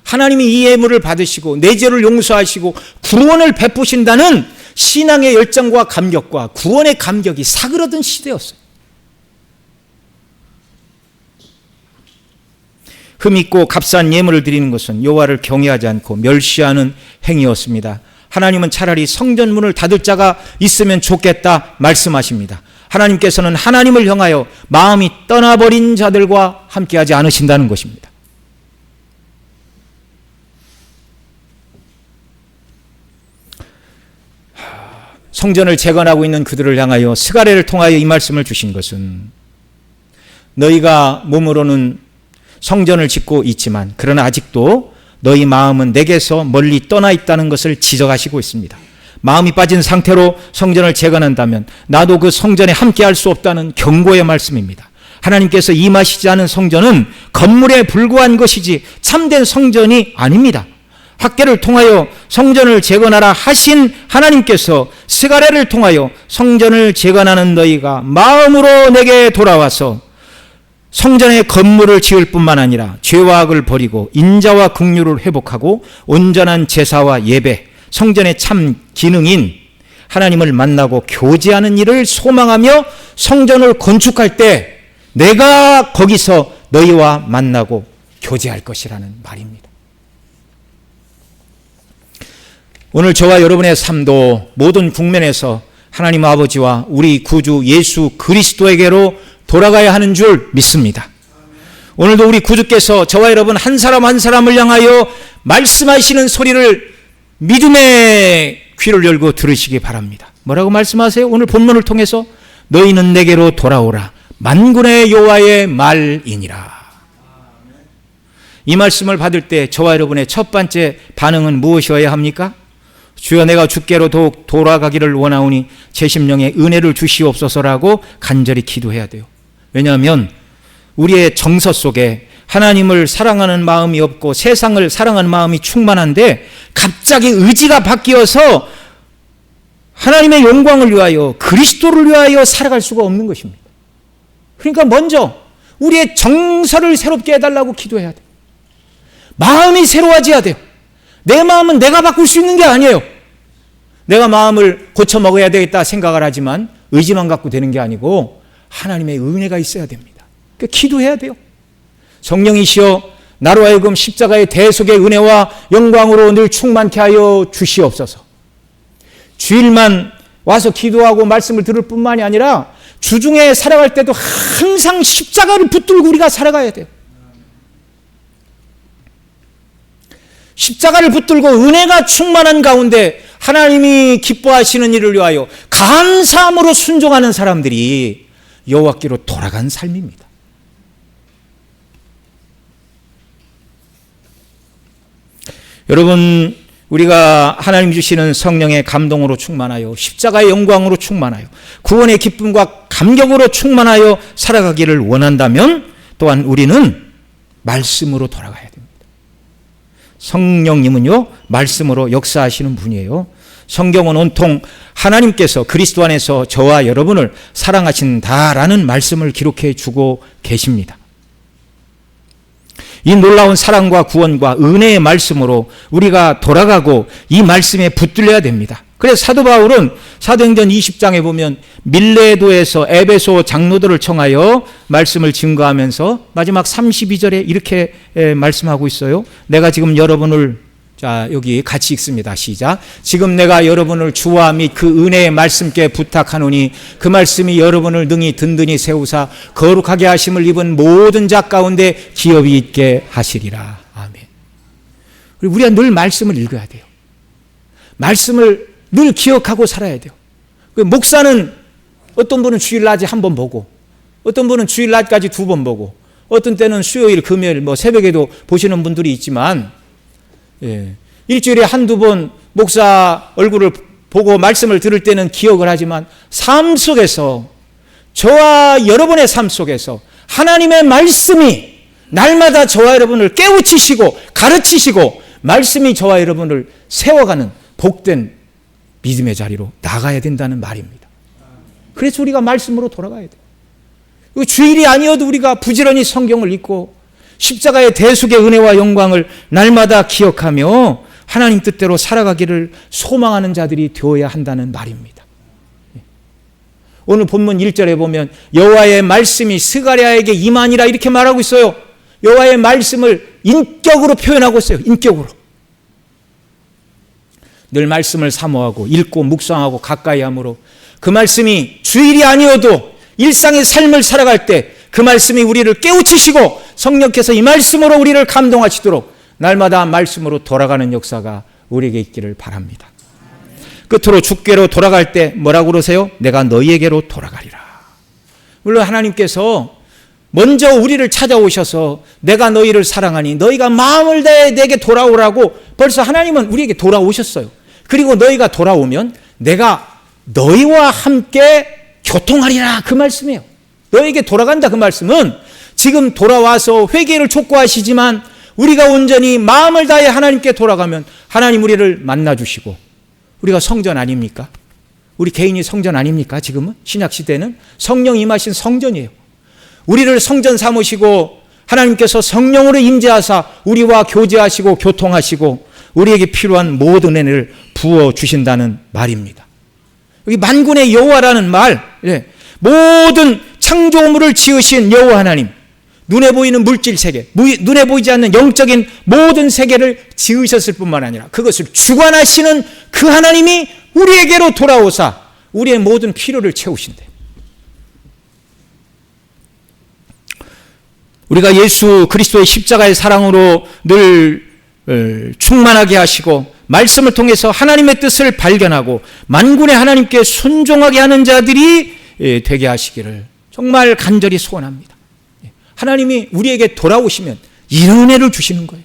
하나님이 이 예물을 받으시고 내 죄를 용서하시고 구원을 베푸신다는 신앙의 열정과 감격과 구원의 감격이 사그러든 시대였어요. 흠있고 값싼 예물을 드리는 것은 여호와를 경외하지 않고 멸시하는 행위였습니다. 하나님은 차라리 성전문을 닫을 자가 있으면 좋겠다 말씀하십니다. 하나님께서는 하나님을 향하여 마음이 떠나버린 자들과 함께하지 않으신다는 것입니다. 성전을 재건하고 있는 그들을 향하여 스가랴를 통하여 이 말씀을 주신 것은 너희가 몸으로는 성전을 짓고 있지만 그러나 아직도 너희 마음은 내게서 멀리 떠나 있다는 것을 지적하시고 있습니다. 마음이 빠진 상태로 성전을 재건한다면 나도 그 성전에 함께할 수 없다는 경고의 말씀입니다. 하나님께서 임하시지 않은 성전은 건물에 불과한 것이지 참된 성전이 아닙니다. 학개를 통하여 성전을 재건하라 하신 하나님께서 스가랴를 통하여 성전을 재건하는 너희가 마음으로 내게 돌아와서 성전의 건물을 지을 뿐만 아니라 죄와 악을 버리고 인자와 긍휼을 회복하고 온전한 제사와 예배, 성전의 참 기능인 하나님을 만나고 교제하는 일을 소망하며 성전을 건축할 때 내가 거기서 너희와 만나고 교제할 것이라는 말입니다. 오늘 저와 여러분의 삶도 모든 국면에서 하나님 아버지와 우리 구주 예수 그리스도에게로 돌아가야 하는 줄 믿습니다. 오늘도 우리 구주께서 저와 여러분 한 사람 한 사람을 향하여 말씀하시는 소리를 믿음의 귀를 열고 들으시기 바랍니다. 뭐라고 말씀하세요? 오늘 본문을 통해서 너희는 내게로 돌아오라. 만군의 여호와의 말이니라. 이 말씀을 받을 때 저와 여러분의 첫 번째 반응은 무엇이어야 합니까? 주여 내가 주께로 더욱 돌아가기를 원하오니 제 심령에 은혜를 주시옵소서라고 간절히 기도해야 돼요. 왜냐하면 우리의 정서 속에 하나님을 사랑하는 마음이 없고 세상을 사랑하는 마음이 충만한데 갑자기 의지가 바뀌어서 하나님의 영광을 위하여 그리스도를 위하여 살아갈 수가 없는 것입니다. 그러니까 먼저 우리의 정서를 새롭게 해달라고 기도해야 돼요. 마음이 새로워져야 돼요. 내 마음은 내가 바꿀 수 있는 게 아니에요. 내가 마음을 고쳐 먹어야 되겠다 생각을 하지만 의지만 갖고 되는 게 아니고 하나님의 은혜가 있어야 됩니다. 그러니까 기도해야 돼요. 성령이시여 나로 하여금 십자가의 대속의 은혜와 영광으로 늘 충만케 하여 주시옵소서. 주일만 와서 기도하고 말씀을 들을 뿐만이 아니라 주중에 살아갈 때도 항상 십자가를 붙들고 우리가 살아가야 돼요. 십자가를 붙들고 은혜가 충만한 가운데 하나님이 기뻐하시는 일을 위하여 감사함으로 순종하는 사람들이 여호와께로 돌아간 삶입니다. 여러분, 우리가 하나님 주시는 성령의 감동으로 충만하여 십자가의 영광으로 충만하여 구원의 기쁨과 감격으로 충만하여 살아가기를 원한다면 또한 우리는 말씀으로 돌아가야 됩니다. 성령님은요, 말씀으로 역사하시는 분이에요. 성경은 온통 하나님께서 그리스도 안에서 저와 여러분을 사랑하신다라는 말씀을 기록해 주고 계십니다. 이 놀라운 사랑과 구원과 은혜의 말씀으로 우리가 돌아가고 이 말씀에 붙들려야 됩니다. 그래서 사도 바울은 사도행전 20장에 보면 밀레도에서 에베소 장로들을 청하여 말씀을 증거하면서 마지막 32절에 이렇게 말씀하고 있어요. 내가 지금 여러분을, 자 여기 같이 읽습니다. 시작. 지금 내가 여러분을 주와 및 그 은혜의 말씀께 부탁하노니 그 말씀이 여러분을 능히 든든히 세우사 거룩하게 하심을 입은 모든 자 가운데 기업이 있게 하시리라. 아멘. 그리고 우리가 늘 말씀을 읽어야 돼요. 말씀을 늘 기억하고 살아야 돼요. 목사는 어떤 분은 주일낮에 한 번 보고 어떤 분은 주일낮까지 2번 보고 어떤 때는 수요일, 금요일, 새벽에도 보시는 분들이 있지만 일주일에 1-2번 목사 얼굴을 보고 말씀을 들을 때는 기억을 하지만 삶 속에서 저와 여러분의 삶 속에서 하나님의 말씀이 날마다 저와 여러분을 깨우치시고 가르치시고 말씀이 저와 여러분을 세워가는 복된 믿음의 자리로 나가야 된다는 말입니다. 그래서 우리가 말씀으로 돌아가야 돼요. 주일이 아니어도 우리가 부지런히 성경을 읽고 십자가의 대속의 은혜와 영광을 날마다 기억하며 하나님 뜻대로 살아가기를 소망하는 자들이 되어야 한다는 말입니다. 오늘 본문 1절에 보면 여호와의 말씀이 스가랴에게 임하니라 이렇게 말하고 있어요. 여호와의 말씀을 인격으로 표현하고 있어요. 인격으로. 늘 말씀을 사모하고 읽고 묵상하고 가까이 함으로 그 말씀이 주일이 아니어도 일상의 삶을 살아갈 때 그 말씀이 우리를 깨우치시고 성령께서 이 말씀으로 우리를 감동하시도록 날마다 말씀으로 돌아가는 역사가 우리에게 있기를 바랍니다. 끝으로 주께로 돌아갈 때 뭐라고 그러세요? 내가 너희에게로 돌아가리라. 물론 하나님께서 먼저 우리를 찾아오셔서 내가 너희를 사랑하니 너희가 마음을 다해 내게 돌아오라고 벌써 하나님은 우리에게 돌아오셨어요. 그리고 너희가 돌아오면 내가 너희와 함께 교통하리라 그 말씀이에요. 너에게 돌아간다. 그 말씀은 지금 돌아와서 회개를 촉구하시지만 우리가 온전히 마음을 다해 하나님께 돌아가면 하나님 우리를 만나주시고, 우리가 성전 아닙니까? 우리 개인이 성전 아닙니까? 지금은 신약시대는 성령 임하신 성전이에요. 우리를 성전 삼으시고 하나님께서 성령으로 임재하사 우리와 교제하시고 교통하시고 우리에게 필요한 모든 은혜를 부어주신다는 말입니다. 여기 만군의 여호와라는 말, 모든 창조물을 지으신 여호와 하나님, 눈에 보이는 물질 세계, 눈에 보이지 않는 영적인 모든 세계를 지으셨을 뿐만 아니라 그것을 주관하시는 그 하나님이 우리에게로 돌아오사 우리의 모든 필요를 채우신대. 우리가 예수 그리스도의 십자가의 사랑으로 늘 충만하게 하시고 말씀을 통해서 하나님의 뜻을 발견하고 만군의 하나님께 순종하게 하는 자들이 되게 하시기를 정말 간절히 소원합니다. 하나님이 우리에게 돌아오시면 이런 은혜를 주시는 거예요.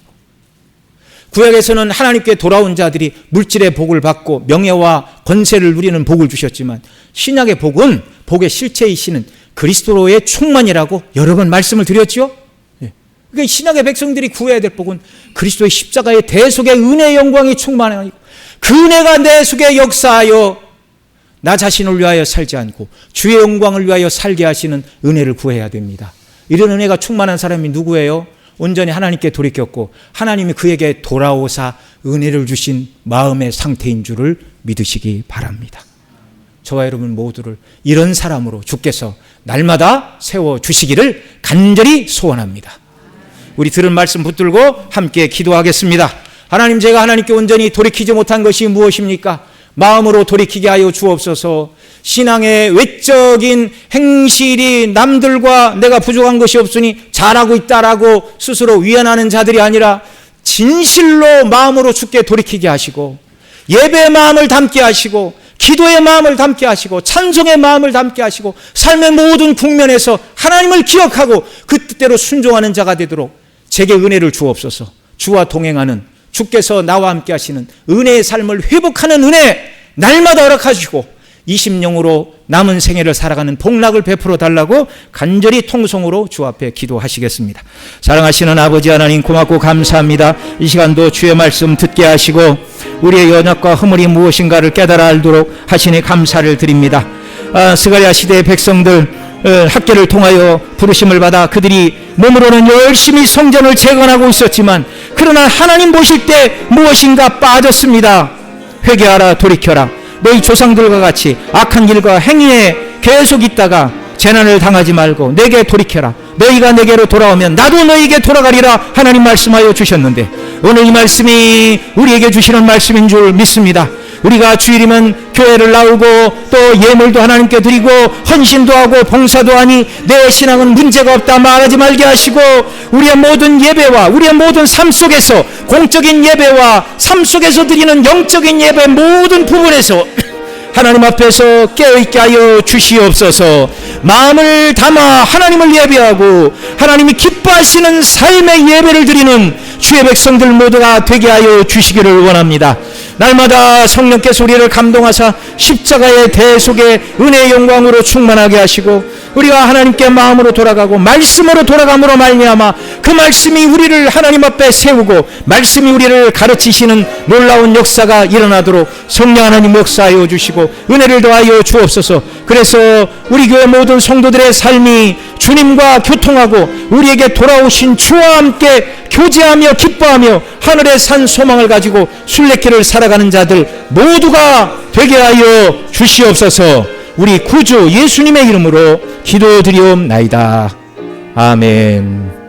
구약에서는 하나님께 돌아온 자들이 물질의 복을 받고 명예와 권세를 누리는 복을 주셨지만 신약의 복은 복의 실체이시는 그리스도로의 충만이라고 여러 번 말씀을 드렸죠. 그러니까 신약의 백성들이 구해야 될 복은 그리스도의 십자가의 대속의 은혜의 영광이 충만하고 그 은혜가 내 속에 역사하여 나 자신을 위하여 살지 않고 주의 영광을 위하여 살게 하시는 은혜를 구해야 됩니다. 이런 은혜가 충만한 사람이 누구예요? 온전히 하나님께 돌이켰고 하나님이 그에게 돌아오사 은혜를 주신 마음의 상태인 줄을 믿으시기 바랍니다. 저와 여러분 모두를 이런 사람으로 주께서 날마다 세워주시기를 간절히 소원합니다. 우리 들은 말씀 붙들고 함께 기도하겠습니다. 하나님, 제가 하나님께 온전히 돌이키지 못한 것이 무엇입니까? 마음으로 돌이키게 하여 주옵소서. 신앙의 외적인 행실이 남들과 내가 부족한 것이 없으니 잘하고 있다라고 스스로 위안하는 자들이 아니라 진실로 마음으로 주께 돌이키게 하시고 예배의 마음을 담게 하시고 기도의 마음을 담게 하시고 찬송의 마음을 담게 하시고 삶의 모든 국면에서 하나님을 기억하고 그 뜻대로 순종하는 자가 되도록 제게 은혜를 주옵소서. 주와 동행하는, 주께서 나와 함께 하시는 은혜의 삶을 회복하는 은혜 날마다 허락하시고 20년으로 남은 생애를 살아가는 복락을 베풀어 달라고 간절히 통성으로 주 앞에 기도하시겠습니다. 사랑하시는 아버지 하나님, 고맙고 감사합니다. 이 시간도 주의 말씀 듣게 하시고 우리의 연약과 허물이 무엇인가를 깨달아 알도록 하시니 감사를 드립니다. 스가랴 시대의 백성들 학계를 통하여 부르심을 받아 그들이 몸으로는 열심히 성전을 재건하고 있었지만 그러나 하나님 보실 때 무엇인가 빠졌습니다. 회개하라, 돌이켜라. 너희 조상들과 같이 악한 길과 행위에 계속 있다가 재난을 당하지 말고 내게 돌이켜라. 너희가 내게로 돌아오면 나도 너희에게 돌아가리라 하나님 말씀하여 주셨는데 오늘 이 말씀이 우리에게 주시는 말씀인 줄 믿습니다. 우리가 주일이면 교회를 나오고 또 예물도 하나님께 드리고 헌신도 하고 봉사도 하니 내 신앙은 문제가 없다 말하지 말게 하시고 우리의 모든 예배와 우리의 모든 삶 속에서 공적인 예배와 삶 속에서 드리는 영적인 예배 모든 부분에서 하나님 앞에서 깨어있게 하여 주시옵소서. 마음을 담아 하나님을 예배하고 하나님이 기뻐하시는 삶의 예배를 드리는 주의 백성들 모두가 되게 하여 주시기를 원합니다. 날마다 성령께서 우리를 감동하사 십자가의 대속의 은혜의 영광으로 충만하게 하시고 우리가 하나님께 마음으로 돌아가고 말씀으로 돌아감으로 말미암아 그 말씀이 우리를 하나님 앞에 세우고 말씀이 우리를 가르치시는 놀라운 역사가 일어나도록 성령 하나님 역사하여 주시고 은혜를 더하여 주옵소서. 그래서 우리 교회 모든 성도들의 삶이 주님과 교통하고 우리에게 돌아오신 주와 함께 교제하며 기뻐하며 하늘의 산 소망을 가지고 순례길을 살아가는 자들 모두가 되게 하여 주시옵소서. 우리 구주 예수님의 이름으로 기도드리옵나이다. 아멘.